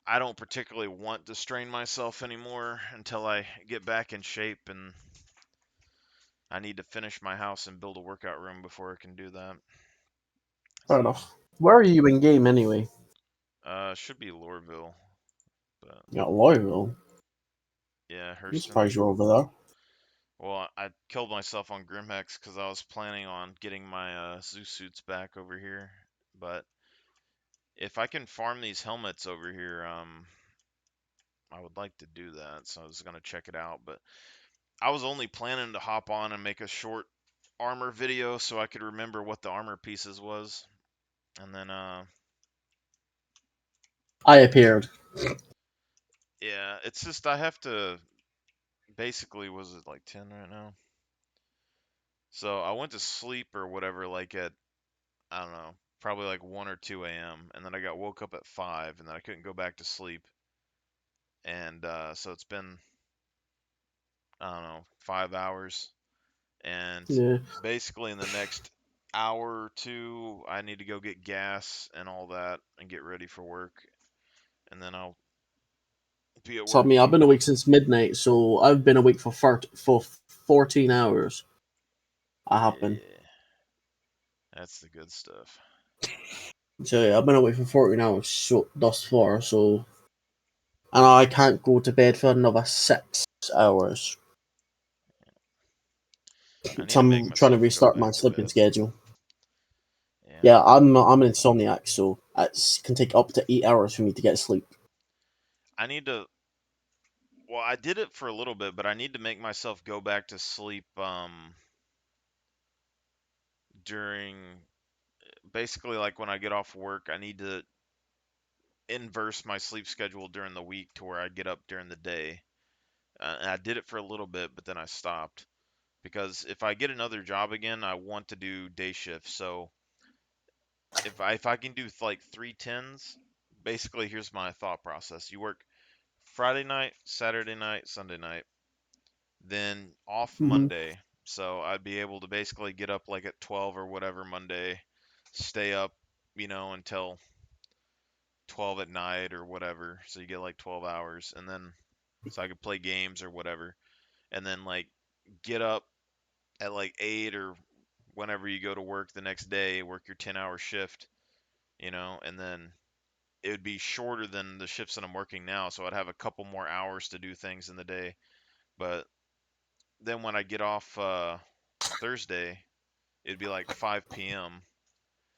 S1: I don't particularly want to strain myself anymore until I get back in shape, and I need to finish my house and build a workout room before I can do that.
S2: Fair
S1: So,
S2: enough. Where are you in game anyway?
S1: should be Lorville, but
S2: You got Loyal.
S1: yeah,
S2: I'm
S1: Hurston.
S2: surprised you're over there.
S1: Well, I killed myself on Grimhex because I was planning on getting my zoo suits back over here. But if I can farm these helmets over here, I would like to do that. So I was gonna check it out, but I was only planning to hop on and make a short armor video so I could remember what the armor pieces was, and then
S2: I appeared.
S1: yeah, it's just I have to basically, was it like 10 right now? So I went to sleep or whatever, like at, I don't know, probably like 1 or 2 a.m. And then I got woke up at 5 and then I couldn't go back to sleep. And so it's been, I don't know, 5 hours. And
S2: Yeah.
S1: basically in the next hour or two, I need to go get gas and all that and get ready for work. And then I'll be at
S2: So I
S1: work.
S2: mean, I've been awake since midnight, so I've been awake for 14 hours. I have been.
S1: Yeah, that's the good stuff.
S2: So yeah, I've been awake for 14 hours so thus far. So and I can't go to bed for another 6 hours.
S1: I need
S2: So
S1: to make
S2: I'm trying to
S1: myself go
S2: restart my
S1: back to
S2: sleeping
S1: bed.
S2: schedule.
S1: Yeah.
S2: Yeah, I'm an insomniac, so it can take up to 8 hours for me to get sleep.
S1: I need to, well, I did it for a little bit, but I need to make myself go back to sleep during basically like when I get off work, I need to inverse my sleep schedule during the week to where I get up during the day. And I did it for a little bit, but then I stopped because if I get another job again, I want to do day shift. So if I can do like 3 10s, basically here's my thought process. You work Friday night, Saturday night, Sunday night, then off
S2: Hmm.
S1: Monday. So I'd be able to basically get up like at 12 or whatever Monday, stay up, until 12 at night or whatever. So you get like 12 hours and then so I could play games or whatever. And then like get up at like 8 or whenever you go to work the next day, work your 10-hour shift, and then it would be shorter than the shifts that I'm working now, so I'd have a couple more hours to do things in the day. But then when I get off Thursday, it'd be like 5 p.m.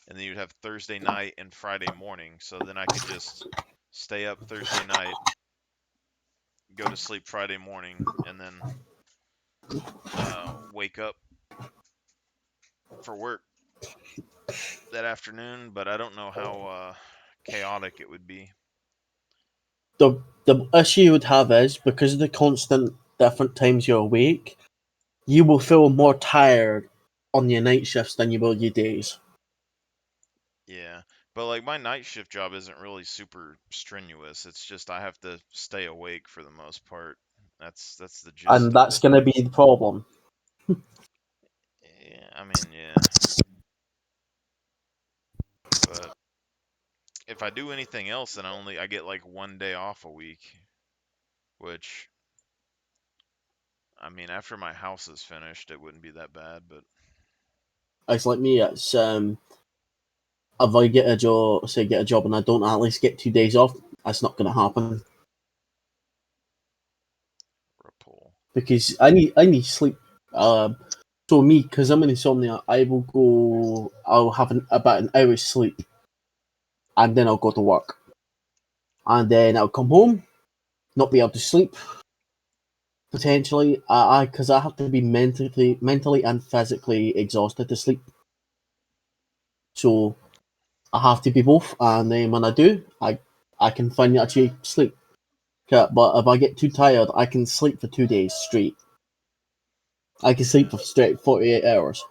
S1: and then you'd have Thursday night and Friday morning. So then I could just stay up Thursday night, go to sleep Friday morning, and then wake up for work that afternoon. But I don't know how chaotic it would be.
S2: The issue you would have is because of the constant different times you're awake, you will feel more tired on your night shifts than you will your days.
S1: Yeah, but like my night shift job isn't really super strenuous. It's just I have to stay awake for the most part. That's the gist
S2: And
S1: of
S2: that's
S1: it.
S2: going to be the problem.
S1: Yeah, I mean, yeah. But if I do anything else, then I get like 1 day off a week, which I mean, after my house is finished, it wouldn't be that bad, but
S2: It's like me, it's if I get a job, say get a job, and I don't at least get 2 days off, that's not going to happen
S1: Rapul.
S2: because I need sleep. Um, so me, because I'm an insomnia, I will go. I'll have about an hour's sleep, and then I'll go to work, and then I'll come home, not be able to sleep potentially. I because I have to be mentally and physically exhausted to sleep. So I have to be both, and then when I do, I can finally actually sleep. Okay, but if I get too tired, I can sleep for 2 days straight. I can sleep
S1: Yeah.
S2: for straight 48 hours.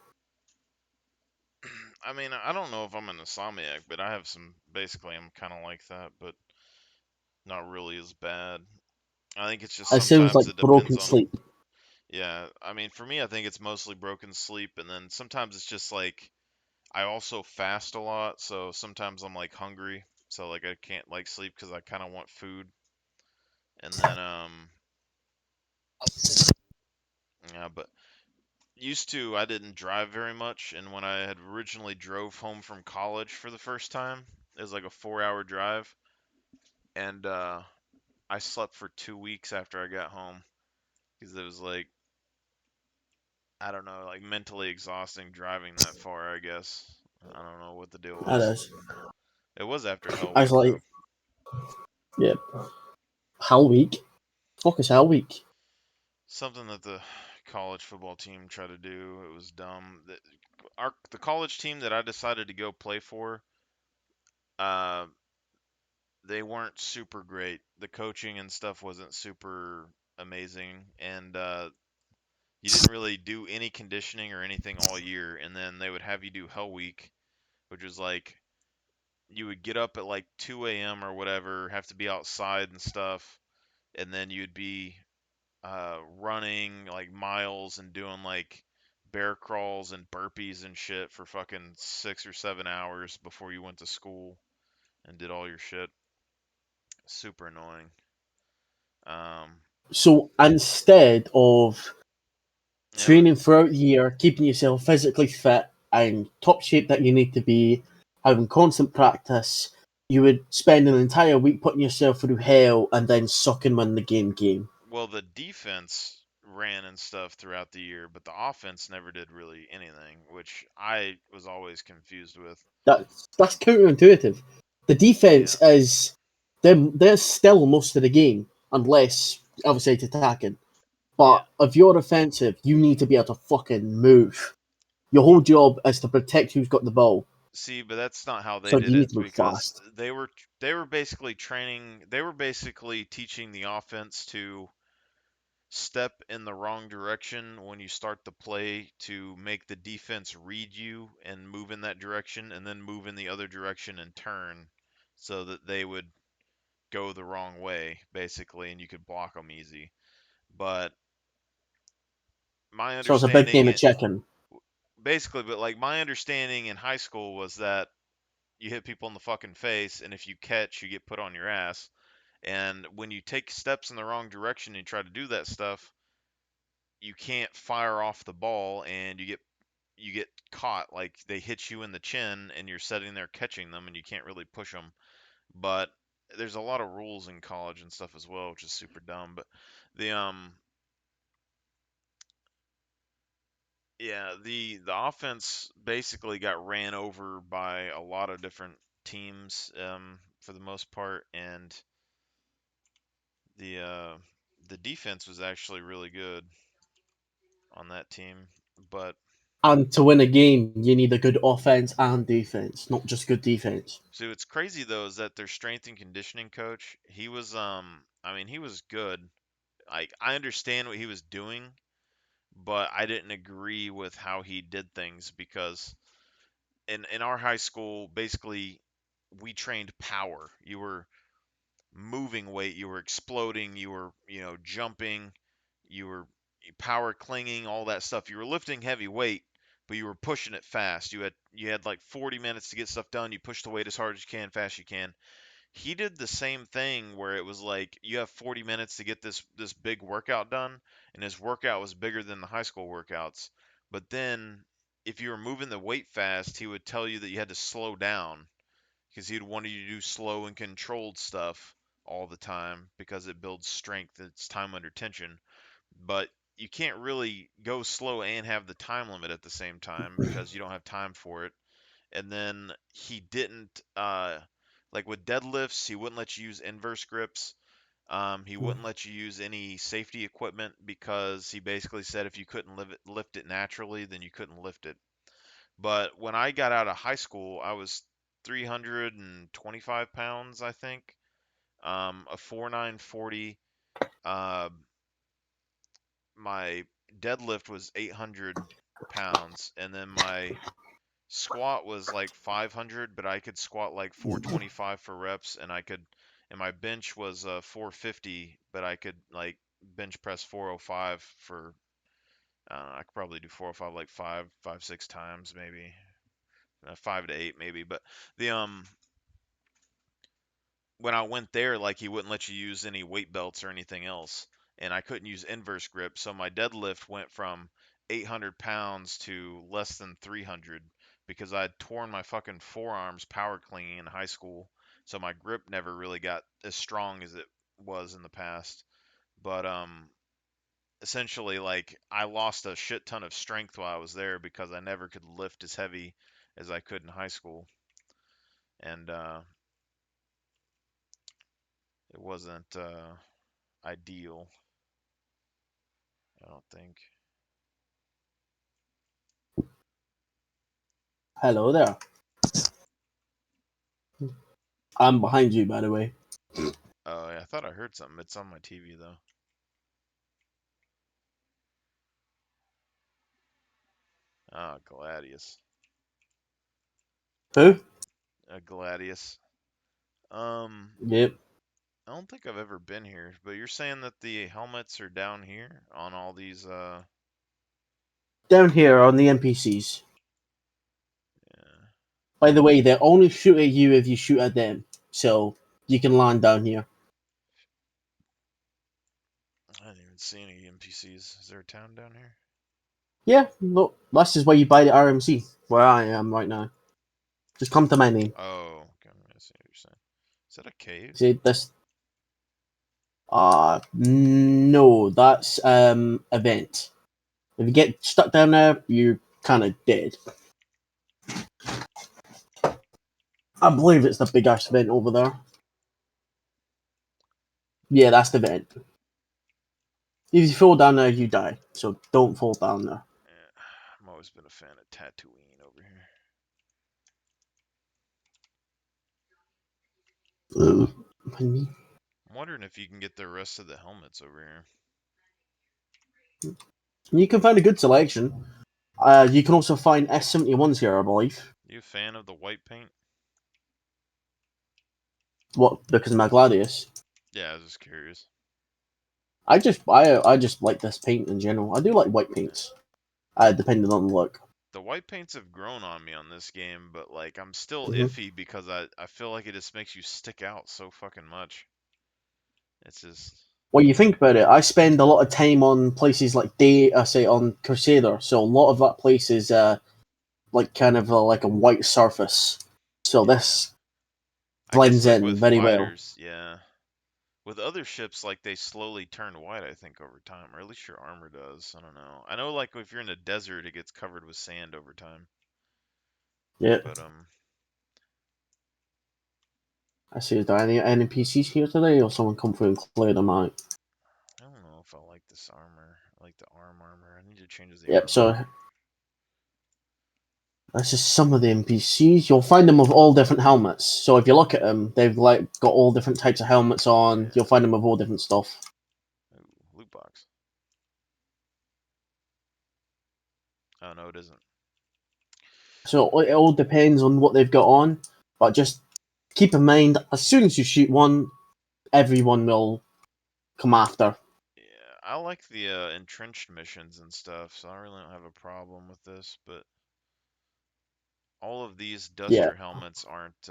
S1: I mean, I don't know if I'm an insomniac, but I have some. Basically, I'm kind of like that, but not really as bad. I think it's just
S2: It sounds
S1: sometimes
S2: like
S1: it depends
S2: broken
S1: on.
S2: sleep.
S1: Yeah, I mean, for me, I think it's mostly broken sleep, and then sometimes it's just like I also fast a lot, so sometimes I'm like hungry, so like I can't like sleep because I kind of want food. And then yeah, but used to I didn't drive very much, and when I had originally drove home from college for the first time, it was like a 4 hour drive, and I slept for 2 weeks after I got home because it was like I don't know, like mentally exhausting driving that far, I guess. I don't know what the deal
S2: That
S1: was.
S2: is.
S1: It was after Hell
S2: I was
S1: Week though.
S2: like, yeah, Hell Week. Fuck is Hell Week?
S1: Something that the college football team tried to do. It was dumb. The college team that I decided to go play for, uh, they weren't super great. The coaching and stuff wasn't super amazing, and You didn't really do any conditioning or anything all year, and then they would have you do Hell Week, which was like you would get up at like 2 a.m. or whatever, have to be outside and stuff, and then you'd be running like miles and doing like bear crawls and burpees and shit for fucking 6 or 7 hours before you went to school and did all your shit. Super annoying. Um,
S2: So instead of
S1: yeah,
S2: training throughout the year, keeping yourself physically fit and top shape that you need to be, having constant practice, you would spend an entire week putting yourself through hell and then suck and win the game.
S1: well, the defense ran and stuff throughout the year, but the offense never did really anything, which I was always confused with.
S2: That's counterintuitive. The defense
S1: Yeah,
S2: is they're still most of the game unless obviously it's attacking.
S1: yeah.
S2: But if you're offensive, you need to be able to fucking move. Your whole job is to protect who's got the ball.
S1: See, but that's not how they
S2: So
S1: did
S2: you need
S1: it
S2: to move
S1: because
S2: fast.
S1: they were basically training, they were basically teaching the offense to step in the wrong direction when you start the play to make the defense read you and move in that direction and then move in the other direction and turn so that they would go the wrong way basically and you could block them easy. But my
S2: So it's a big
S1: understanding
S2: game of
S1: it
S2: chicken.
S1: basically, but like my understanding in high school was that you hit people in the fucking face and if you catch you get put on your ass. And when you take steps in the wrong direction and you try to do that stuff, you can't fire off the ball and you get caught, like they hit you in the chin and you're sitting there catching them and you can't really push them. But there's a lot of rules in college and stuff as well, which is super dumb. But the yeah, the offense basically got ran over by a lot of different teams for the most part, and the uh, the defense was actually really good on that team. But
S2: And to win a game, you need a good offense and defense, not just good defense.
S1: so what's crazy though is that their strength and conditioning coach, he was I mean he was good. Like I understand what he was doing, but I didn't agree with how he did things because in our high school basically we trained power. You were moving weight, you were exploding, you were, jumping, you were power clinging, all that stuff. You were lifting heavy weight, but you were pushing it fast. You had like 40 minutes to get stuff done. You push the weight as hard as you can, fast you can. He did the same thing where it was like you have 40 minutes to get this big workout done, and his workout was bigger than the high school workouts. But then if you were moving the weight fast, he would tell you that you had to slow down because he'd want you to do slow and controlled stuff all the time because it builds strength. It's time under tension, but you can't really go slow and have the time limit at the same time because you don't have time for it. And then he didn't like with deadlifts, he wouldn't let you use inverse grips. He wouldn't let you use any safety equipment because he basically said if you couldn't lift it naturally, then you couldn't lift it. But when I got out of high school, I was 325 pounds, I think. A 4940. Uh, my deadlift was 800 pounds, and then my squat was like 500, but I could squat like 425 for reps, and my bench was 450, but I could like bench press 405 for. I could probably do 405 like five, 6 times maybe, 5 to 8 maybe. But the when I went there, like he wouldn't let you use any weight belts or anything else, and I couldn't use inverse grip, so my deadlift went from 800 pounds to less than 300 because I had torn my fucking forearms power clinging in high school, so my grip never really got as strong as it was in the past. But essentially, like I lost a shit ton of strength while I was there because I never could lift as heavy as I could in high school, and it wasn't ideal. I don't think.
S2: Hello there. I'm behind you, by the way.
S1: Oh, yeah, I thought I heard something. It's on my TV though. Ah, Gladius.
S2: Who?
S1: Gladius. Um,
S2: Yep.
S1: I don't think I've ever been here, but you're saying that the helmets are down here on all these,
S2: Down here on the NPCs.
S1: yeah.
S2: By the way, they only shoot at you if you shoot at them. So you can land down here.
S1: I didn't even see any NPCs. Is there a town down here?
S2: Yeah, look, this is where you buy the RMC, where I am right now. Just come to my name.
S1: Oh, okay, I see what you're saying. Is that a cave?
S2: See this? No, that's event. If you get stuck down there, you're kind of dead. I believe it's the big ass vent over there. Yeah, that's the vent. If you fall down there, you die. So don't fall down there.
S1: Yeah, I've always been a fan of Tatooine over here.
S2: I'm
S1: wondering if you can get the rest of the helmets over here.
S2: You can find a good selection. You can also find S71s here, I believe.
S1: You a fan of the white paint?
S2: What? Because of my Gladius.
S1: Yeah, I was just curious.
S2: I just like this paint in general. I do like white paints. Depending on the look.
S1: The white paints have grown on me on this game, but like I'm still
S2: hmm
S1: iffy because I feel like it just makes you stick out so fucking much. It's just
S2: Well, you think about it. I spend a lot of time on places like I say on Crusader, so a lot of that place is like kind of like a white surface. So
S1: yeah.
S2: this
S1: I guess
S2: blends
S1: like with
S2: in very well.
S1: fighters, yeah. With other ships, like they slowly turn white, I think, over time, or at least your armor does. I don't know. I know, like if you're in a desert, it gets covered with sand over time.
S2: Yeah,
S1: But
S2: I see. Are there any NPCs here today, or someone come through and clear them out?
S1: I don't know if I like this armor. I like the armor. I need to change the
S2: Yep.
S1: armor.
S2: So this is some of the NPCs. You'll find them with all different helmets. So if you look at them, they've like got all different types of helmets on. You'll
S1: Yeah.
S2: find them with all different stuff.
S1: Ooh, loot box. Oh no, it isn't.
S2: So it all depends on what they've got on. But just keep in mind, as soon as you shoot one, everyone will come after.
S1: Yeah, I like the entrenched missions and stuff, so I really don't have a problem with this. But all of these
S2: Yeah,
S1: duster helmets aren't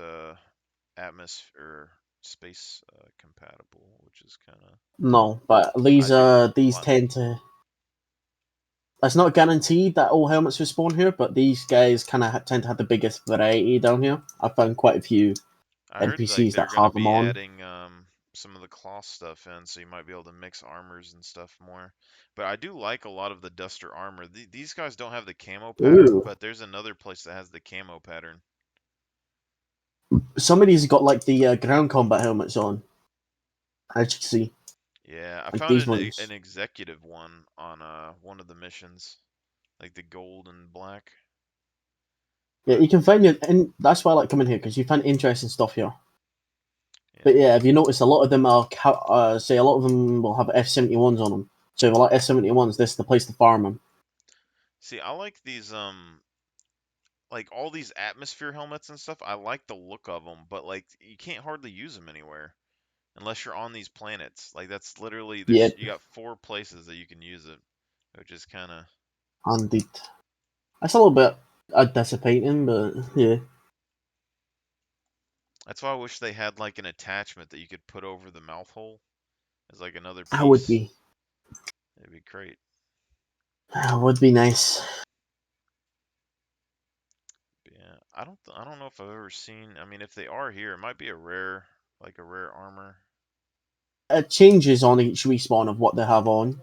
S1: atmosphere or space compatible, which is kind of.
S2: no, but
S1: I do
S2: these
S1: like.
S2: tend to. It's not guaranteed that all helmets will spawn here, but these guys kind of tend to have the biggest variety down here. I found quite a few
S1: I heard like
S2: NPCs
S1: they're
S2: that
S1: gonna
S2: have them
S1: be
S2: on.
S1: adding some of the cloth stuff in, so you might be able to mix armors and stuff more. But I do like a lot of the duster armor. These guys don't have the camo pattern,
S2: Ooh,
S1: but there's another place that has the camo pattern.
S2: some of these got like the ground combat helmets on. As you can see,
S1: Yeah, I
S2: like
S1: found
S2: these
S1: an
S2: ones.
S1: executive one on one of the missions, like the gold and black.
S2: Yeah,
S1: But
S2: you can find it, and that's why I like coming here because you find interesting stuff here. But
S1: yeah,
S2: yeah, if you notice, a lot of them are say a lot of them will have F71s on them. So if you like F71s, this is the place to farm them.
S1: see, I like these like all these atmosphere helmets and stuff. I like the look of them, but like you can't hardly use them anywhere unless you're on these planets. Like that's literally
S2: Yeah,
S1: there's you got four places that you can use it, which is kind of
S2: indeed. That's a little bit disappointing, but yeah,
S1: that's why I wish they had like an attachment that you could put over the mouth hole as like another
S2: that would
S1: piece.
S2: be
S1: It'd be great.
S2: nice.
S1: But yeah, I don't know if I've ever seen. I mean, if they are here, it might be a rare like a rare armor.
S2: It changes on each respawn of what they have on,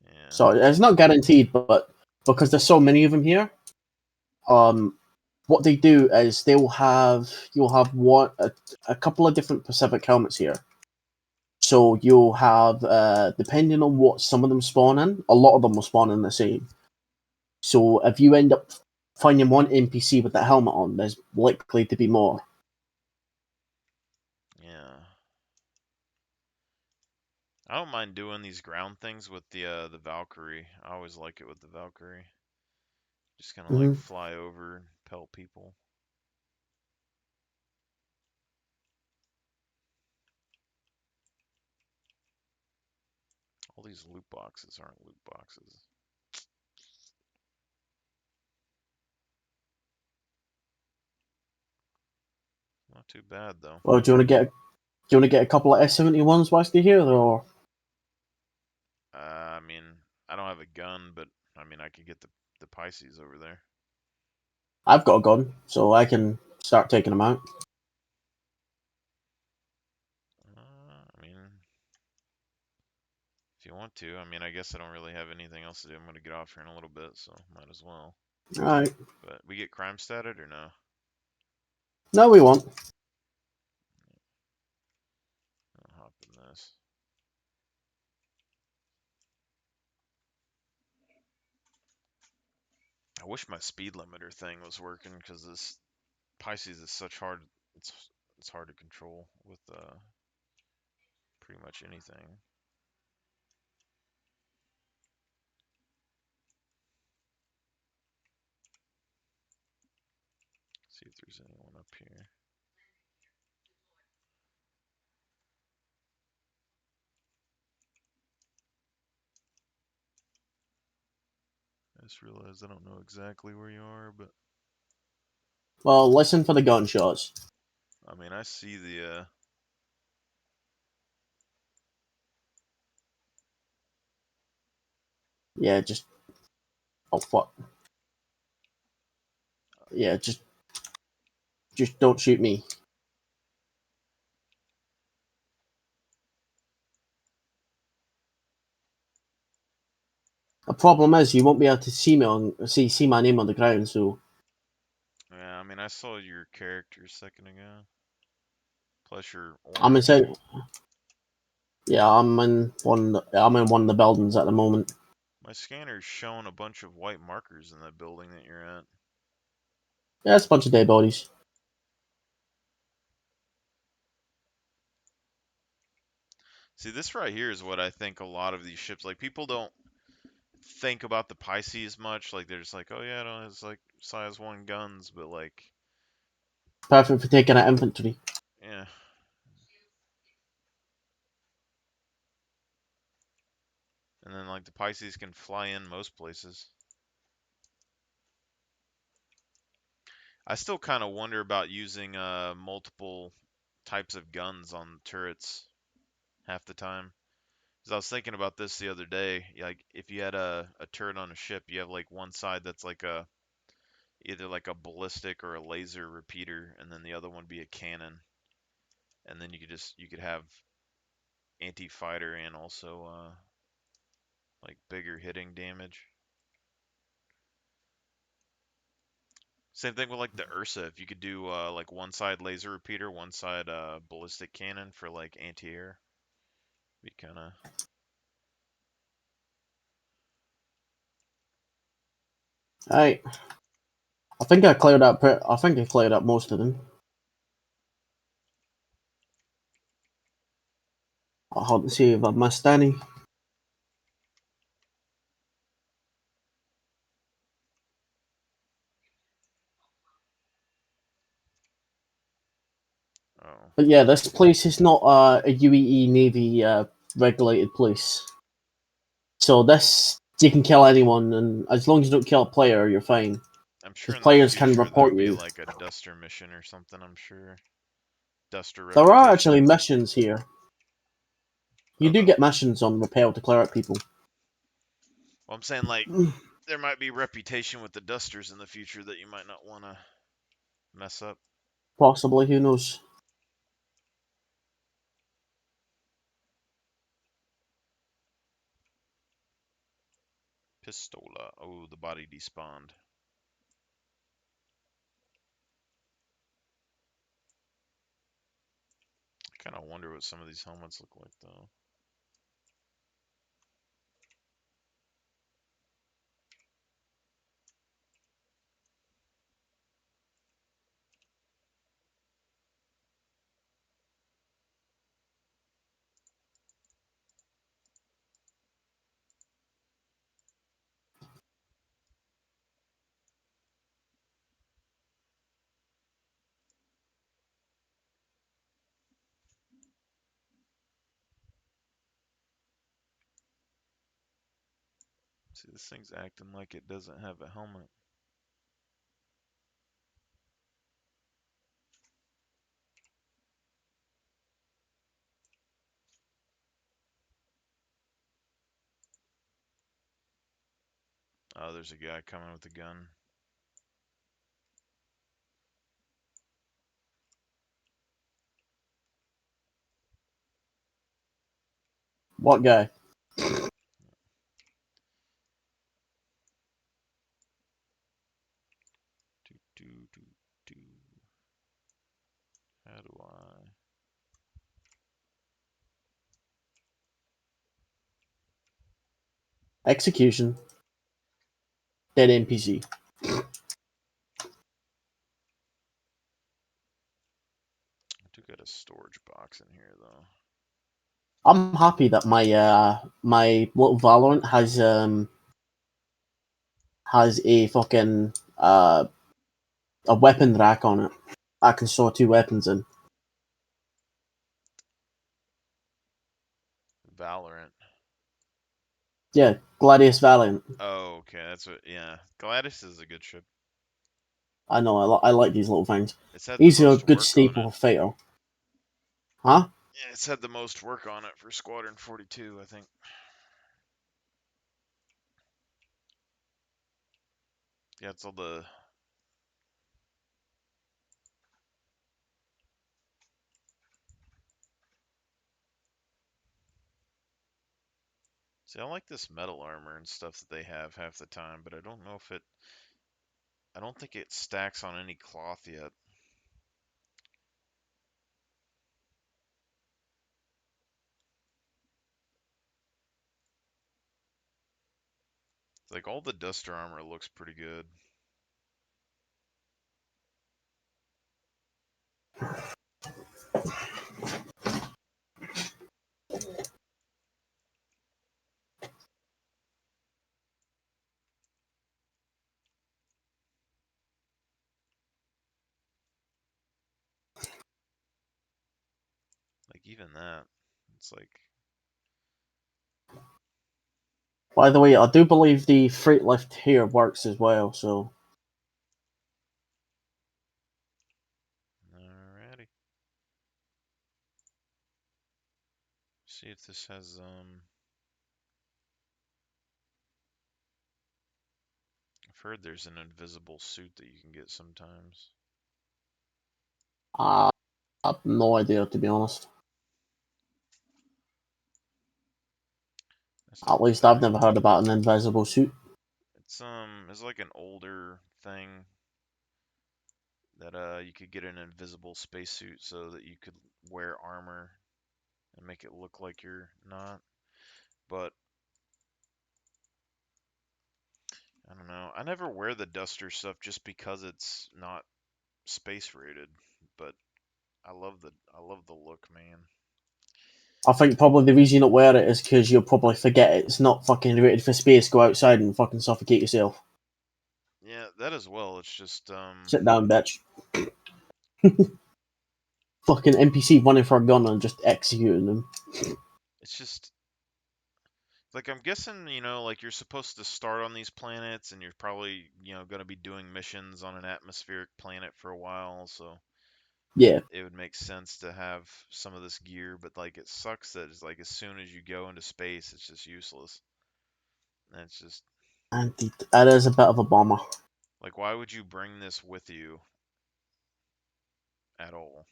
S1: Yeah.
S2: so it's not guaranteed. But because there's so many of them here, what they do is you'll have a couple of different Pacific helmets here. So you'll have depending on what some of them spawn in, a lot of them will spawn in the same. So if you end up finding one NPC with that helmet on, there's likely to be more.
S1: Yeah. I don't mind doing these ground things with the Valkyrie. I always like it with the Valkyrie. Just kind of like
S2: Mm-hmm.
S1: fly over and pelt people. All these loot boxes aren't loot boxes. Not too bad though.
S2: Well, do you want to get a couple of S71s whilst you're here, or
S1: I mean, I don't have a gun, but I mean, I could get the Pisces over there.
S2: I've got a gun, so I can start taking them out.
S1: I mean, if you want to. I mean, I guess I don't really have anything else to do. I'm gonna get off here in a little bit, so might as well.
S2: All right.
S1: But we get crime statted or no?
S2: No, we won't.
S1: I'll hop in this. I wish my speed limiter thing was working because this Pisces is such hard. It's it's hard to control with pretty much anything. See if there's anyone up here. I just realized I don't know exactly where you are, but
S2: Well, listen for the gunshots.
S1: I mean I see the.
S2: Yeah, just oh fuck. Yeah, just don't shoot me. The problem is you won't be able to see me see my name on the ground. So
S1: Yeah, I mean I saw your character a second ago. Plus you're
S2: I'm
S1: orange.
S2: inside. Yeah, I'm in one. I'm in one of the buildings at the moment.
S1: My scanner's showing a bunch of white markers in that building that you're at.
S2: Yeah, it's a bunch of dead bodies.
S1: See, this right here is what I think a lot of these ships like. People don't think about the Pisces much. Like they're just like, oh yeah, no, it's like size 1 guns, but like,
S2: Perfect for taking out infantry.
S1: yeah. And then like the Pisces can fly in most places. I still kind of wonder about using multiple types of guns on turrets half the time. Because I was thinking about this the other day. Like if you had a turret on a ship, you have like one side that's like a either like a ballistic or a laser repeater, and then the other one be a cannon. And then you could have anti-fighter and also like bigger hitting damage. Same thing with like the Ursa. If you could do like one side laser repeater, one side ballistic cannon for like anti-air, be kind of.
S2: Right. I think I cleared up. I think I cleared up most of them. I'll have to see if I missed any.
S1: Oh,
S2: But yeah, this place is not a UAE Navy regulated place. So this you can kill anyone, and as long as you don't kill a player, you're fine.
S1: I'm sure
S2: Because
S1: in the
S2: players can
S1: future there'll
S2: report
S1: be
S2: you.
S1: like a Duster mission or something. I'm sure Duster
S2: There are actually
S1: reputation.
S2: missions here. You
S1: Oh,
S2: do
S1: the
S2: get missions on Repel to clear out people.
S1: well, I'm saying like there might be reputation with the Dusters in the future that you might not want to mess up.
S2: Possibly, who knows?
S1: Pistola. Oh, the body despawned. I kind of wonder what some of these helmets look like though. See, this thing's acting like it doesn't have a helmet. Oh, there's a guy coming with a gun.
S2: What guy?
S1: Do, do, do, do. How do I?
S2: Execution. Dead NPC.
S1: I do got a storage box in here though.
S2: I'm happy that my little Valorant has a fucking a weapon rack on it. I can store 2 weapons in.
S1: Valorant.
S2: Yeah, Gladius Valiant.
S1: Oh, okay, that's what. Yeah, Gladys is a good ship.
S2: I know. I like these little things.
S1: It's had the
S2: These are a
S1: most
S2: good
S1: work on
S2: staple
S1: it.
S2: of fighter. Huh?
S1: Yeah, it's had the most work on it for Squadron 42, I think. Yeah, it's all the. See, I like this metal armor and stuff that they have half the time, but I don't know if it. I don't think it stacks on any cloth yet. Like all the Duster armor looks pretty good. Like even that, it's like.
S2: By the way, I do believe the freight lift here works as well. So
S1: Alrighty. See if this has I've heard there's an invisible suit that you can get sometimes.
S2: I have no idea, to be honest.
S1: That's not
S2: At
S1: what
S2: least I've
S1: they're.
S2: never heard about an invisible suit.
S1: It's like an older thing that you could get an invisible spacesuit so that you could wear armor and make it look like you're not. But I don't know. I never wear the Duster stuff just because it's not space rated, but I love the look, man.
S2: I think probably the reason you don't wear it is because you'll probably forget it's not fucking rated for space. Go outside and fucking suffocate yourself.
S1: Yeah, that as well. It's just
S2: Sit down, bitch. Fucking NPC running for a gun and just executing them.
S1: it's just like I'm guessing, like you're supposed to start on these planets and you're probably, going to be doing missions on an atmospheric planet for a while, so
S2: Yeah,
S1: it would make sense to have some of this gear, but like it sucks that it's like as soon as you go into space, it's just useless. And it's just
S2: and that is a bit of a bummer.
S1: like why would you bring this with you at all?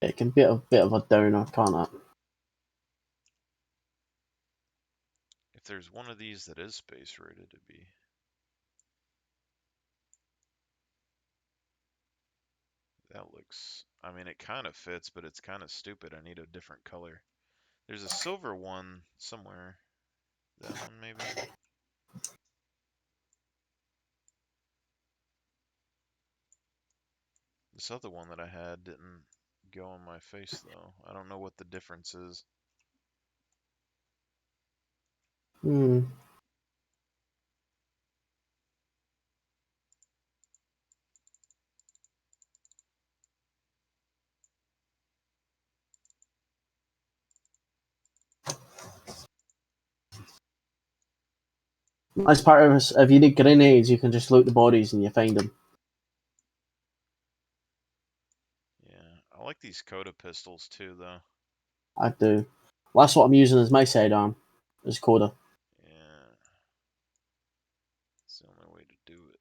S2: It can be a bit of a downer, can't it?
S1: If there's one of these that is space rated to be. That looks, I mean, it kind of fits, but it's kind of stupid. I need a different color. There's a silver one somewhere. That one maybe? This other one that I had didn't go on my face though. I don't know what the difference is.
S2: Hmm. As part of this, if you need grenades, you can just loot the bodies and you find them.
S1: Yeah, I like these Coda pistols too, though.
S2: I do. Well, that's what I'm using as my sidearm, is Coda.
S1: Yeah, it's the only way to do it.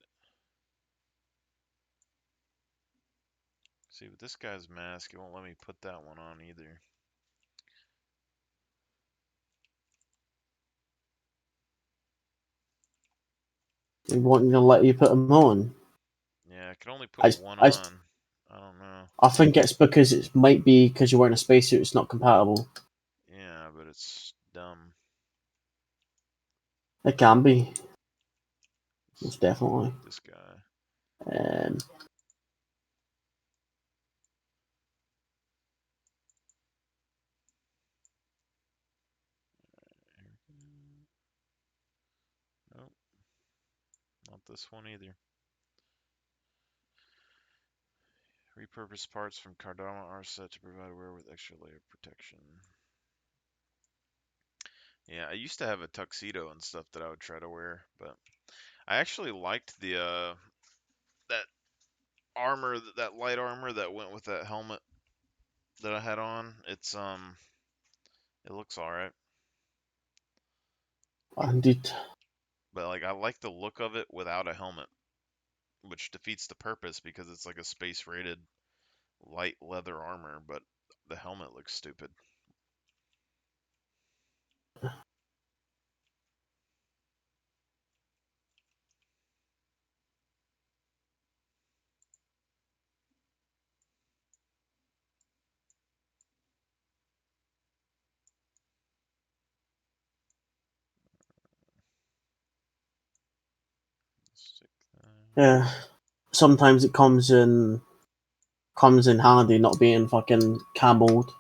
S1: See, with this guy's mask, it won't let me put that one on either.
S2: They want to let you put them on.
S1: Yeah, I can only put
S2: I,
S1: one
S2: I,
S1: on. I don't know.
S2: I think it's because it might be because you're wearing a spacesuit, it's not compatible.
S1: Yeah, but it's dumb.
S2: It can be,
S1: Let's
S2: most
S1: see,
S2: definitely.
S1: this guy.
S2: Um,
S1: Nope, not this one either. Repurposed parts from Cardama are set to provide wear with extra layer of protection. Yeah, I used to have a tuxedo and stuff that I would try to wear, but I actually liked the that armor, that light armor that went with that helmet that I had on. It looks all right,
S2: indeed.
S1: but like I like the look of it without a helmet, which defeats the purpose because it's like a space rated light leather armor, but the helmet looks stupid. Stick that.
S2: Yeah. Sometimes it comes in handy not being fucking camoed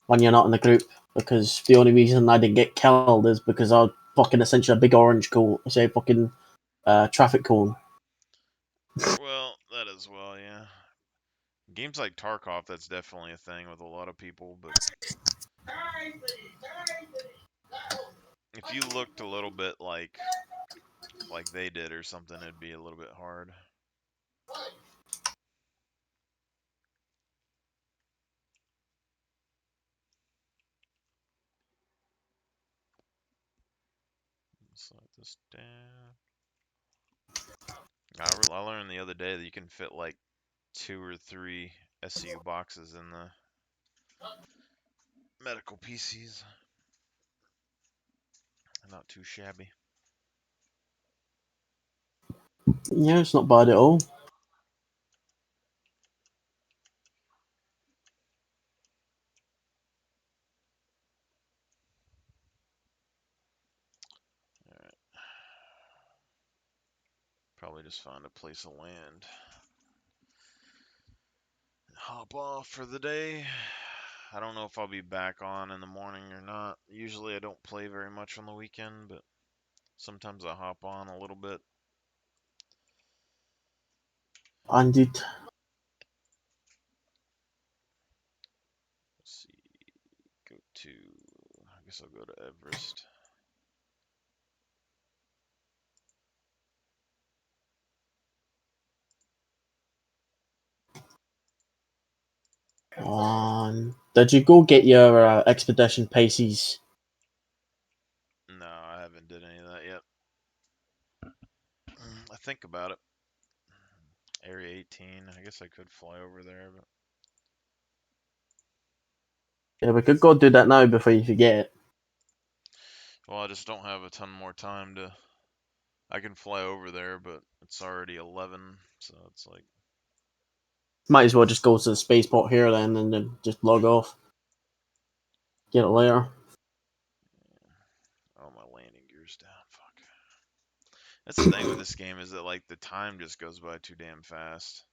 S2: when you're not in the group, because the only reason I didn't get killed is because I was fucking essentially a big orange cone, say fucking traffic cone.
S1: Well, that as well, yeah. Games like Tarkov, that's definitely a thing with a lot of people, but if you looked a little bit like they did or something, it'd be a little bit hard. Slide this down. I learned the other day that you can fit like 2 or 3 SCU boxes in the medical PCs. Not too shabby.
S2: Yeah, it's not bad at all.
S1: Alright. Probably just find a place to land. Hop off for the day. I don't know if I'll be back on in the morning or not. Usually I don't play very much on the weekend, but sometimes I hop on a little bit.
S2: Indeed.
S1: Let's see. Go to. I guess I'll go to Everest.
S2: Did you go get your expedition Pisces?
S1: No, I haven't did any of that yet. I think about it. Area 18. I guess I could fly over there, but
S2: Yeah, we could go do that now before you forget it.
S1: well, I just don't have a ton more time to. I can fly over there, but it's already 11, so it's like.
S2: Might as well just go to the spaceport here then and then just log off. Get it later.
S1: Oh, my landing gear's down. Fuck. That's the thing with this game is that like the time just goes by too damn fast.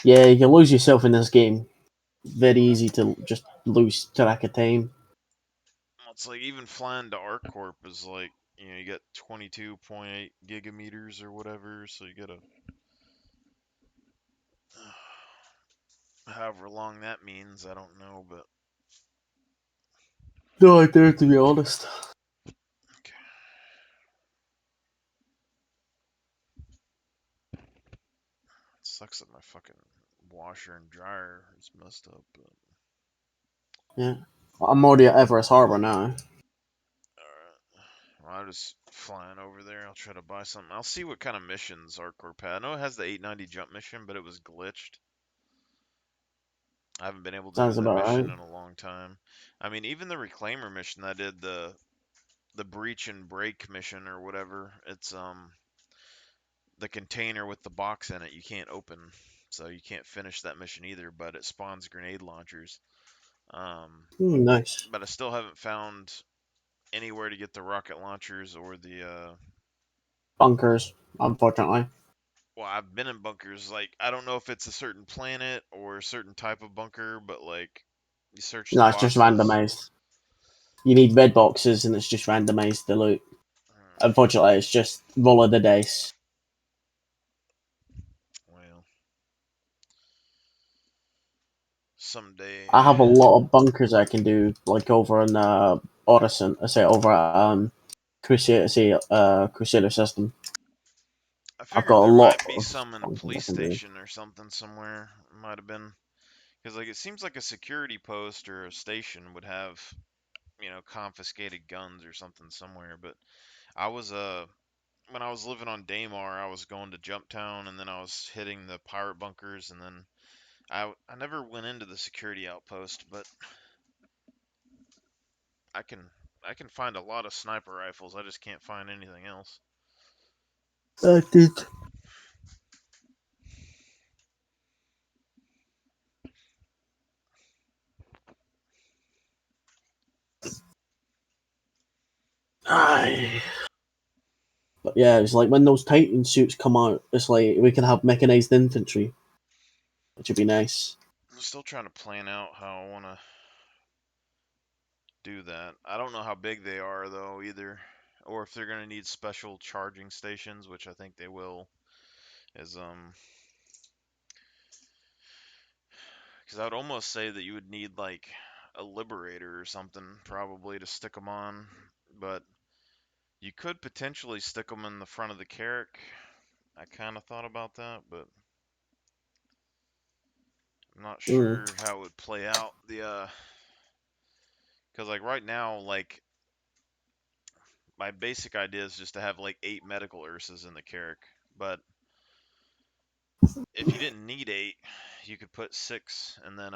S2: Yeah, you can lose yourself in this game. Very easy to just lose track of time.
S1: It's like even flying to ArcCorp is like, you get 22.8 gigameters or whatever, so you gotta however long that means, I don't know, but
S2: No idea, to be honest.
S1: okay. Sucks that my fucking washer and dryer is messed up. But
S2: Yeah. I'm already at Everest Harbor now.
S1: alright. Well, I'm just flying over there. I'll try to buy something. I'll see what kind of missions ArcCorp had. I know it has the 890 jump mission, but it was glitched. I haven't been able to do
S2: Sounds
S1: that
S2: about right.
S1: mission in a long time. I mean, even the Reclaimer mission I did, the breach and break mission or whatever, it's the container with the box in it you can't open, so you can't finish that mission either, but it spawns grenade launchers.
S2: Nice.
S1: But I still haven't found anywhere to get the rocket launchers or the
S2: Bunkers, unfortunately.
S1: well, I've been in bunkers. Like, I don't know if it's a certain planet or a certain type of bunker, but like, you search the
S2: No, it's just
S1: boxes.
S2: randomized. You need red boxes, and it's just randomized the loot. Unfortunately, it's just roll of the dice.
S1: Well, someday.
S2: I have a lot of bunkers I can do, like over in Orison. I say over at Crusader system.
S1: I
S2: I've
S1: figured
S2: got a
S1: there
S2: lot
S1: might be
S2: of
S1: some in a
S2: bunkers I
S1: police
S2: can do.
S1: station or something somewhere. It might have been because like it seems like a security post or a station would have confiscated guns or something somewhere. But I was when I was living on Daymar, I was going to Jumptown and then I was hitting the pirate bunkers and then I never went into the security outpost, but I can I can find a lot of sniper rifles. I just can't find anything else.
S2: Did Aye. But yeah, it's like when those Titan suits come out, it's like we can have mechanized infantry, which would be nice.
S1: I'm still trying to plan out how I want to do that. I don't know how big they are though either, or if they're gonna need special charging stations, which I think they will. Is because I would almost say that you would need like a Liberator or something probably to stick them on, but you could potentially stick them in the front of the Carrack. I kind of thought about that, but I'm not
S2: Mm.
S1: sure how it would play out. Because like right now, like my basic idea is just to have like 8 medical Ursas in the Carrack, but if you didn't need 8, you could put 6 and then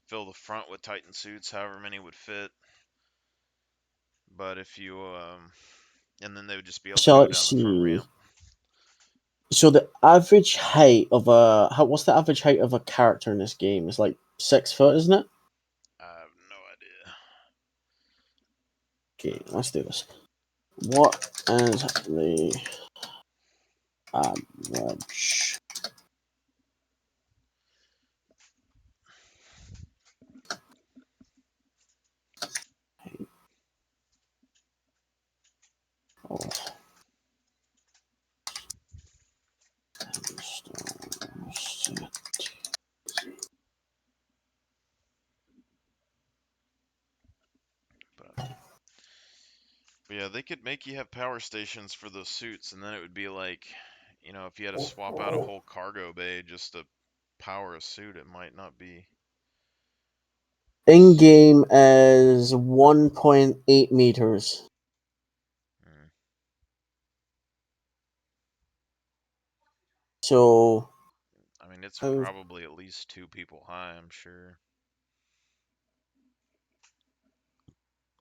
S1: fill the front with Titan suits, however many would fit. But if you and then they would just be able to
S2: So
S1: go
S2: let's
S1: down the front
S2: see.
S1: ramp.
S2: So the average height of what's the average height of a character in this game? It's like 6 foot, isn't it?
S1: I have no idea.
S2: Okay, let's do this. What is the average of hamsters?
S1: But yeah, they could make you have power stations for those suits, and then it would be like, if you had to swap out a whole cargo bay just to power a suit, it might not be.
S2: In game is 1.8 meters.
S1: Mm.
S2: So
S1: I mean, it's
S2: how
S1: probably at least 2 people high, I'm sure.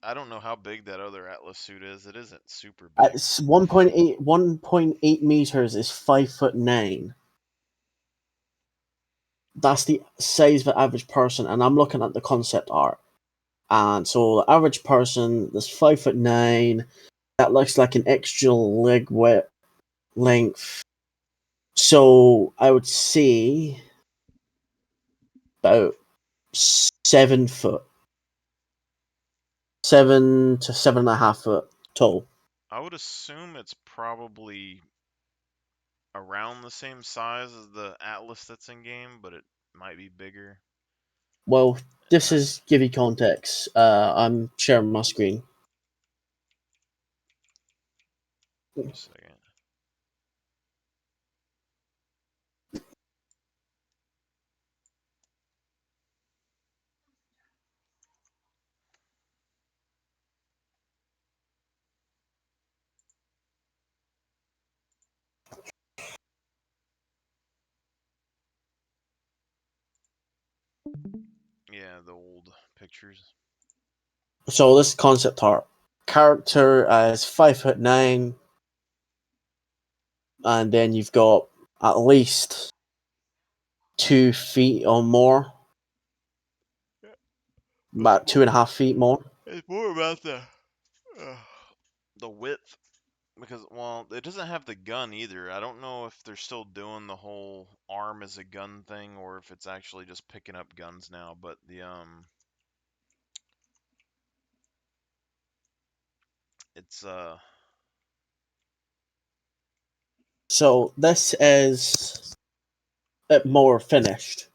S1: I don't know how big that other Atlas suit is. It isn't super big.
S2: it's 1.8 meters is 5'9". That's the size of an average person, and I'm looking at the concept art. And so the average person that's 5'9", that looks like an extra leg width length. So I would say about 7 foot, 7 to 7.5 foot tall.
S1: I would assume it's probably around the same size as the Atlas that's in game, but it might be bigger.
S2: Well,
S1: And
S2: this
S1: I,
S2: is give you context. I'm sharing my screen.
S1: give me a second. Yeah, the old pictures.
S2: So this concept art character is 5'9", and then you've got at least 2 feet or more,
S1: It's
S2: about
S1: more,
S2: 2.5 feet more.
S1: it's more about uh, the width because well, it doesn't have the gun either. I don't know if they're still doing the whole arm as a gun thing or if it's actually just picking up guns now. But the it's
S2: So this is it more finished.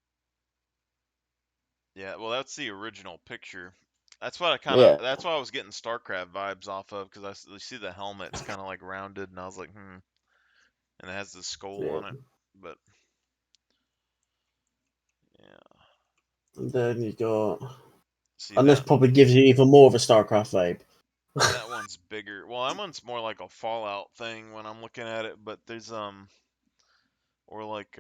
S1: yeah. Well, that's the original picture. That's what I kind of.
S2: Yeah,
S1: That's why I was getting StarCraft vibes off of because you see the helmet. It's kind of like rounded, and I was like, and it has the skull
S2: yeah.
S1: on it. But yeah,
S2: And then you got,
S1: see
S2: and this
S1: that
S2: probably gives you even more of a StarCraft vibe.
S1: that one's bigger. Well, that one's more like a Fallout thing when I'm looking at it. But there's or like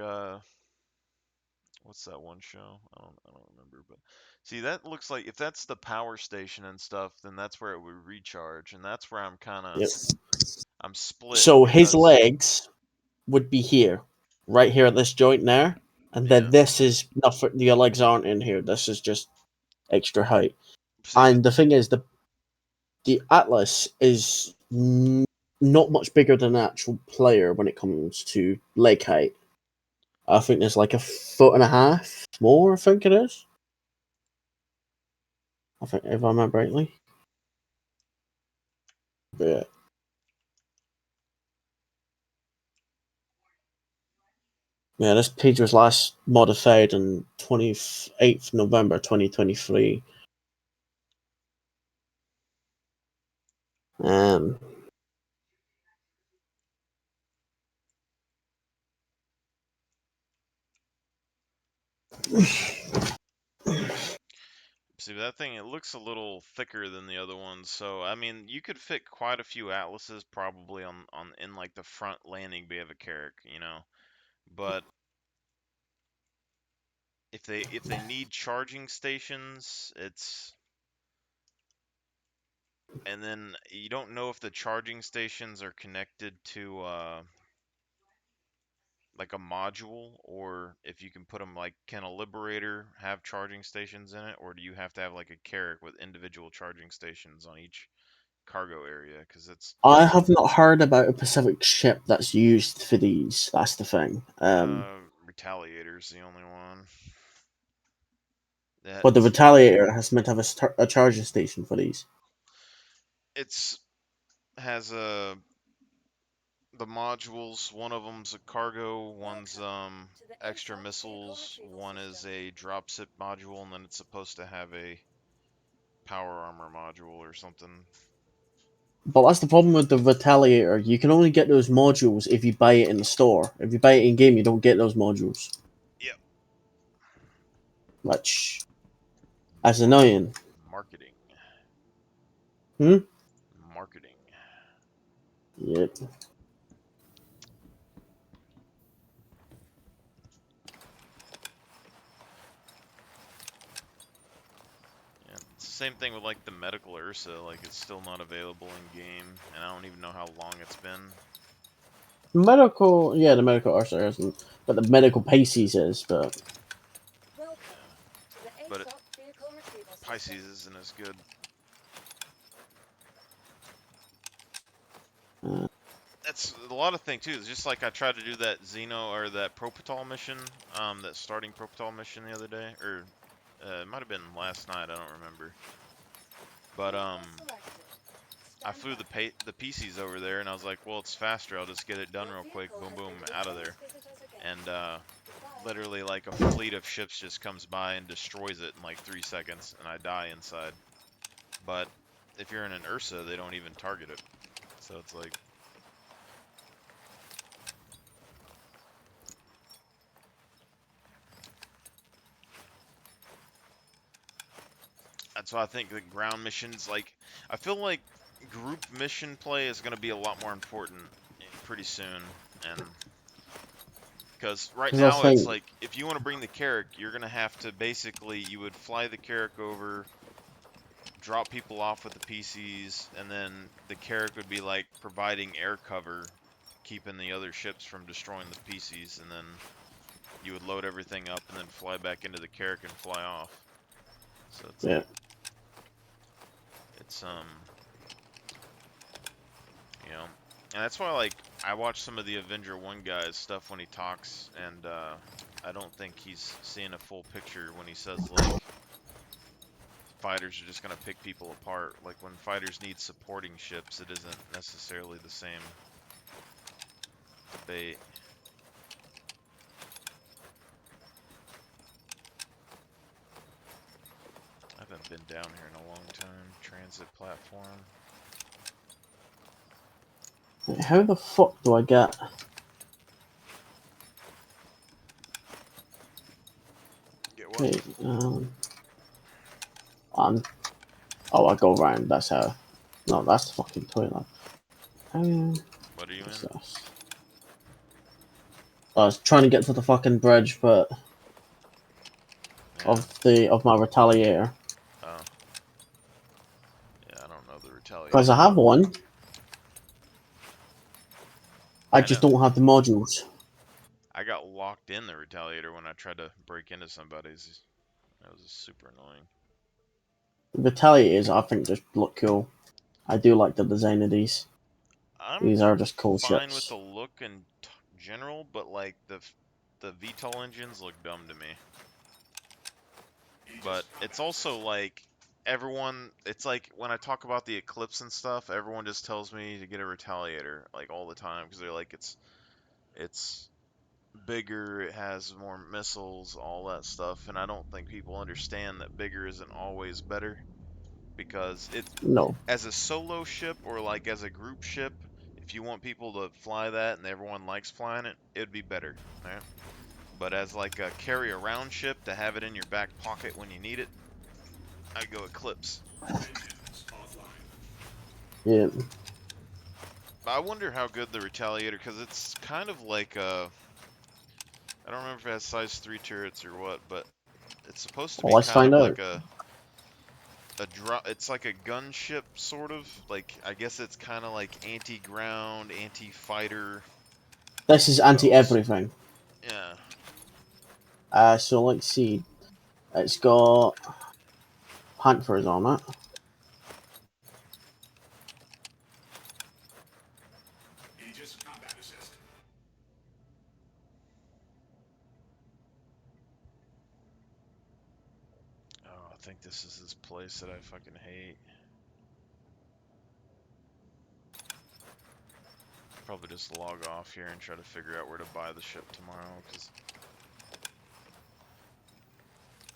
S1: what's that one show? I don't remember. But see, that looks like if that's the power station and stuff, then that's where it would recharge, and that's where
S2: Yep.
S1: I'm split
S2: So his
S1: because
S2: legs would be here, right here at this joint there, and then
S1: yeah.
S2: this is nothing. Your legs aren't in here. This is just extra height.
S1: See that
S2: And the thing is, the Atlas is not much bigger than an actual player when it comes to leg height. I think there's like 1.5 foot more. I think it is. I think if I remember rightly. But yeah. Yeah, this page was last modified on 28th November 2023. Um,
S1: See that thing, it looks a little thicker than the other ones, so I mean you could fit quite a few atlases probably on in like the front landing bay of a Carrack, you know. But if they need charging stations, it's and then you don't know if the charging stations are connected to like a module or if you can put them like can a Liberator have charging stations in it or do you have to have like a Carrack with individual charging stations on each cargo area because it's
S2: I have not heard about a Pacific ship that's used for these. That's the thing.
S1: Retaliator's the only one. That
S2: But the Retaliator has meant to have a charging station for these.
S1: it's has a the modules. One of them's a cargo, one's extra missiles, one is a dropship module, and then it's supposed to have a power armor module or something.
S2: But that's the problem with the Retaliator. You can only get those modules if you buy it in the store. If you buy it in game, you don't get those modules.
S1: Yep.
S2: Which is annoying.
S1: Marketing.
S2: Hmm?
S1: Marketing.
S2: Yep.
S1: Yeah, it's the same thing with like the medical Ursa. Like it's still not available in game, and I don't even know how long it's been.
S2: Medical, yeah, the medical Arthur isn't, but the medical Pisces is. But
S1: Yeah, but Pisces isn't as good.
S2: uh,
S1: That's a lot of things too. It's just like I tried to do that Xeno or that Propatal mission, that starting Propatal mission the other day, or it might have been last night. I don't remember. But I flew the PCs over there, and I was like, well, it's faster. I'll just get it done real quick. Boom, boom, out of there. And literally, like a fleet of ships just comes by and destroys it in like 3 seconds, and I die inside. But if you're in an Ursa, they don't even target it. So it's like. That's why I think the ground missions, like, I feel like group mission play is going to be a lot more important pretty soon. And Because right
S2: 'Cause I
S1: now it's
S2: think,
S1: like if you want to bring the Carrack, you're gonna have to basically you would fly the Carrack over, drop people off with the PCs, and then the Carrack would be like providing air cover, keeping the other ships from destroying the PCs, and then you would load everything up and then fly back into the Carrack and fly off. So it's
S2: yeah,
S1: like it's you know, and that's why like I watch some of the Avenger 1 guys stuff when he talks, and I don't think he's seeing a full picture when he says like fighters are just gonna pick people apart. Like when fighters need supporting ships, it isn't necessarily the same debate. I haven't been down here in a long time. Transit platform.
S2: how the fuck do I get?
S1: Get what?
S2: Okay, um, oh, I go round. That's how. No, that's the fucking toilet.
S1: What are you
S2: What's
S1: in?
S2: this? I was trying to get to the fucking bridge, but
S1: Yeah.
S2: of my retaliator,
S1: Oh. Yeah, I don't know the
S2: because I
S1: retaliator.
S2: have one. I
S1: I
S2: just
S1: know.
S2: don't have the modules.
S1: I got locked in the retaliator when I tried to break into somebody's. That was super annoying.
S2: Retaliators, I think, just look cool. I do like the design of these.
S1: I'm
S2: These are just cool
S1: fine with
S2: ships.
S1: the look in general, but like the VTOL engines look dumb to me. But it's also like everyone. It's like when I talk about the Eclipse and stuff, everyone just tells me to get a Retaliator like all the time because they're like it's bigger, it has more missiles, all that stuff, and I don't think people understand that bigger isn't always better because it
S2: No,
S1: as a solo ship or like as a group ship, if you want people to fly that and everyone likes flying it, it'd be better, right? But as like a carry around ship to have it in your back pocket when you need it, I go Eclipse.
S2: yeah,
S1: But I wonder how good the Retaliator, because it's kind of like I don't remember if it has size 3 turrets or what, but it's supposed to
S2: well,
S1: be
S2: let's
S1: kind
S2: find
S1: of
S2: out.
S1: like it's like a gunship sort of. Like I guess it's kind of like anti-ground, anti-fighter.
S2: This is
S1: What
S2: anti
S1: else?
S2: everything.
S1: Yeah.
S2: So let's see. It's got Panthers on it.
S1: Oh, I think this is this place that I fucking hate. Probably just log off here and try to figure out where to buy the ship tomorrow, because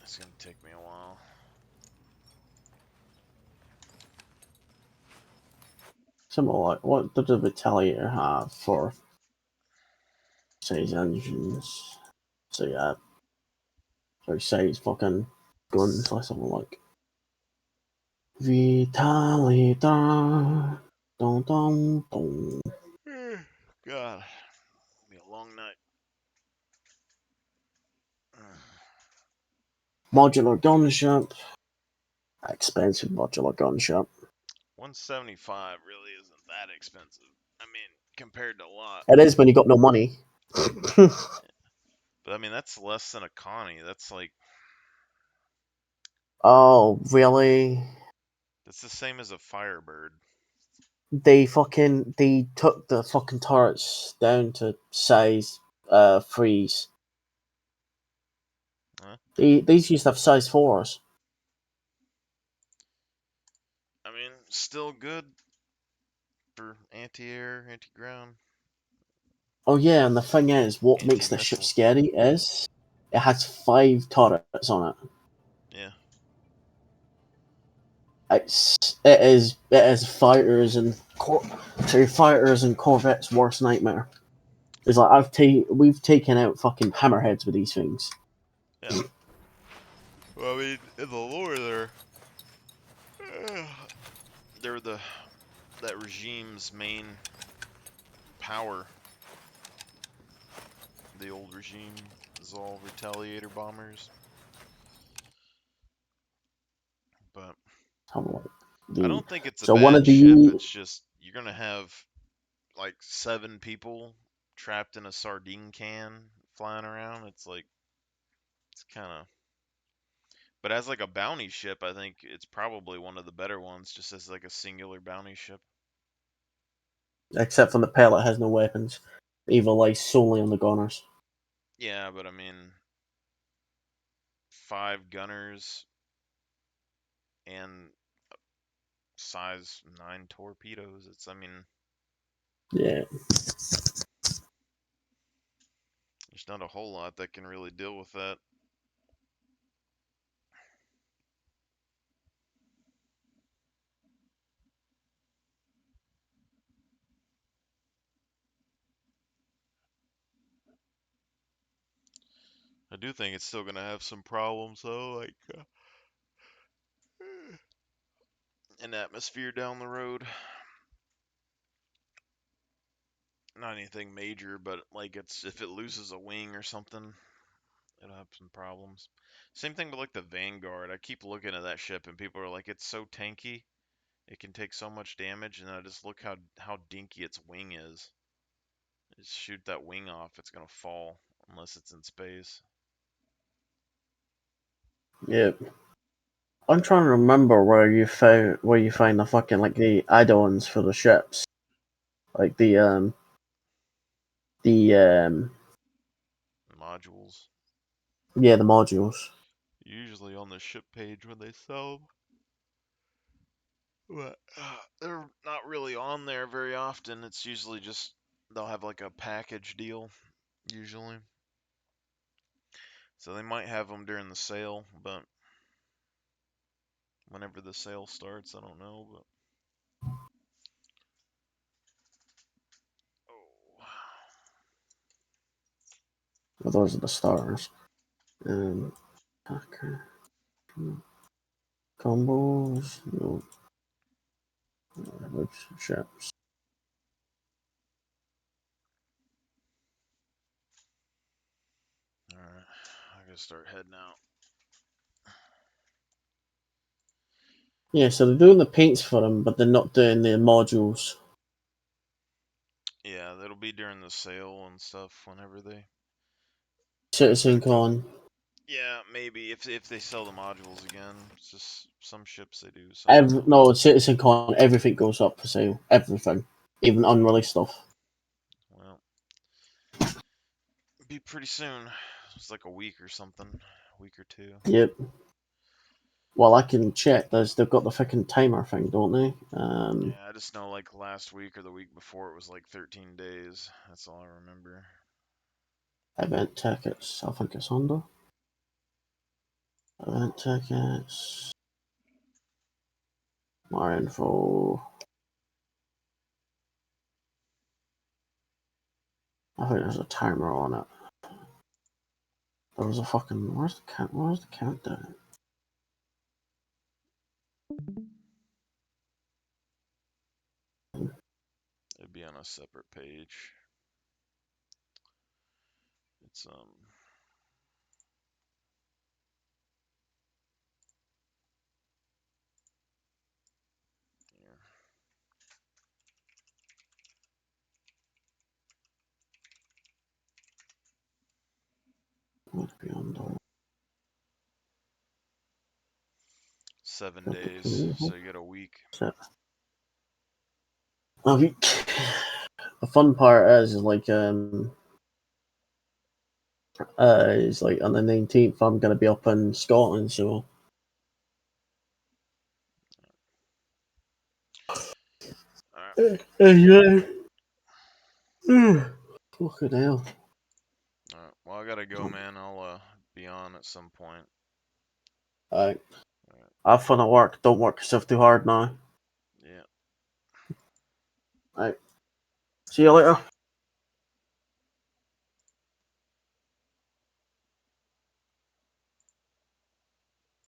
S1: it's gonna take me a while.
S2: Something like, what does the Retaliator have for size engines? So yeah, so size fucking guns or something like Retaliator. Dun dun dun.
S1: God, it'll be a long night.
S2: Modular gunship. Expensive modular gunship.
S1: 175 really isn't that expensive. I mean, compared to a lot.
S2: It is when you got no money.
S1: But I mean, that's less than a Connie. That's like
S2: Oh, really?
S1: that's the same as a Firebird.
S2: They took the fucking turrets down to size threes.
S1: Huh?
S2: These used to have size fours.
S1: I mean, still good for anti-air, anti-ground,
S2: Oh yeah, and the thing is, what makes this ship
S1: anti-missile.
S2: scary is it has 5 turrets on it.
S1: Yeah.
S2: It is fighters and corvettes' worst nightmare. It's like we've taken out fucking hammerheads with these things.
S1: Yeah. Well, I mean, in the lore they're that regime's main power. the old regime is all retaliator bombers. But I don't think it's a
S2: So one of
S1: bad ship.
S2: the
S1: It's just you're gonna have like 7 people trapped in a sardine can flying around. It's like it's kind of. But as like a bounty ship, I think it's probably one of the better ones, just as like a singular bounty ship.
S2: except for the pellet has no weapons. Evil lies solely on the gunners.
S1: Yeah, but I mean, 5 gunners and size 9 torpedoes. It's, I mean,
S2: Yeah.
S1: there's not a whole lot that can really deal with that. I do think it's still gonna have some problems though, like an atmosphere down the road. Not anything major, but like it's if it loses a wing or something, it'll have some problems. Same thing with like the Vanguard. I keep looking at that ship and people are like, it's so tanky, it can take so much damage, and I just look how dinky its wing is. Just shoot that wing off, it's gonna fall unless it's in space.
S2: Yeah. I'm trying to remember where you find the fucking like the add-ons for the ships, like the
S1: Modules.
S2: yeah, the modules.
S1: Usually on the ship page when they sell them. But they're not really on there very often. It's usually just they'll have like a package deal, usually. So they might have them during the sale, but whenever the sale starts, I don't know. But oh,
S2: Well, those are the stars. Okay. Combos. No. Which ships?
S1: all right, I gotta start heading out.
S2: Yeah, so they're doing the paints for them, but they're not doing the modules.
S1: Yeah, that'll be during the sale and stuff whenever they get
S2: Citizen
S1: back up.
S2: Con.
S1: Yeah, maybe if they sell the modules again. It's just some ships they do sell the modules.
S2: No, Citizen Con, everything goes up for sale. Everything. Even unreleased stuff.
S1: Well, be pretty soon. It's like a week or something, a week or two.
S2: Yep. Well, I can check. They've got the fucking timer thing, don't they?
S1: Yeah, I just know like last week or the week before it was like 13 days. That's all I remember.
S2: Event tickets. I think it's under. Event tickets. More info. I think there's a timer on it. There was a fucking. Where's the countdown?
S1: It'd be on a separate page. It's here.
S2: Would be under.
S1: 7 days, so you get a week.
S2: A week. The fun part is on the 19th. I'm gonna be up in Scotland, so.
S1: Alright.
S2: Yeah. Fucking hell.
S1: Alright. Well, I gotta go, man. I'll be on at some point.
S2: Alright.
S1: Alright.
S2: Have fun at work. Don't work yourself too hard now.
S1: Yeah.
S2: Alright. See you later.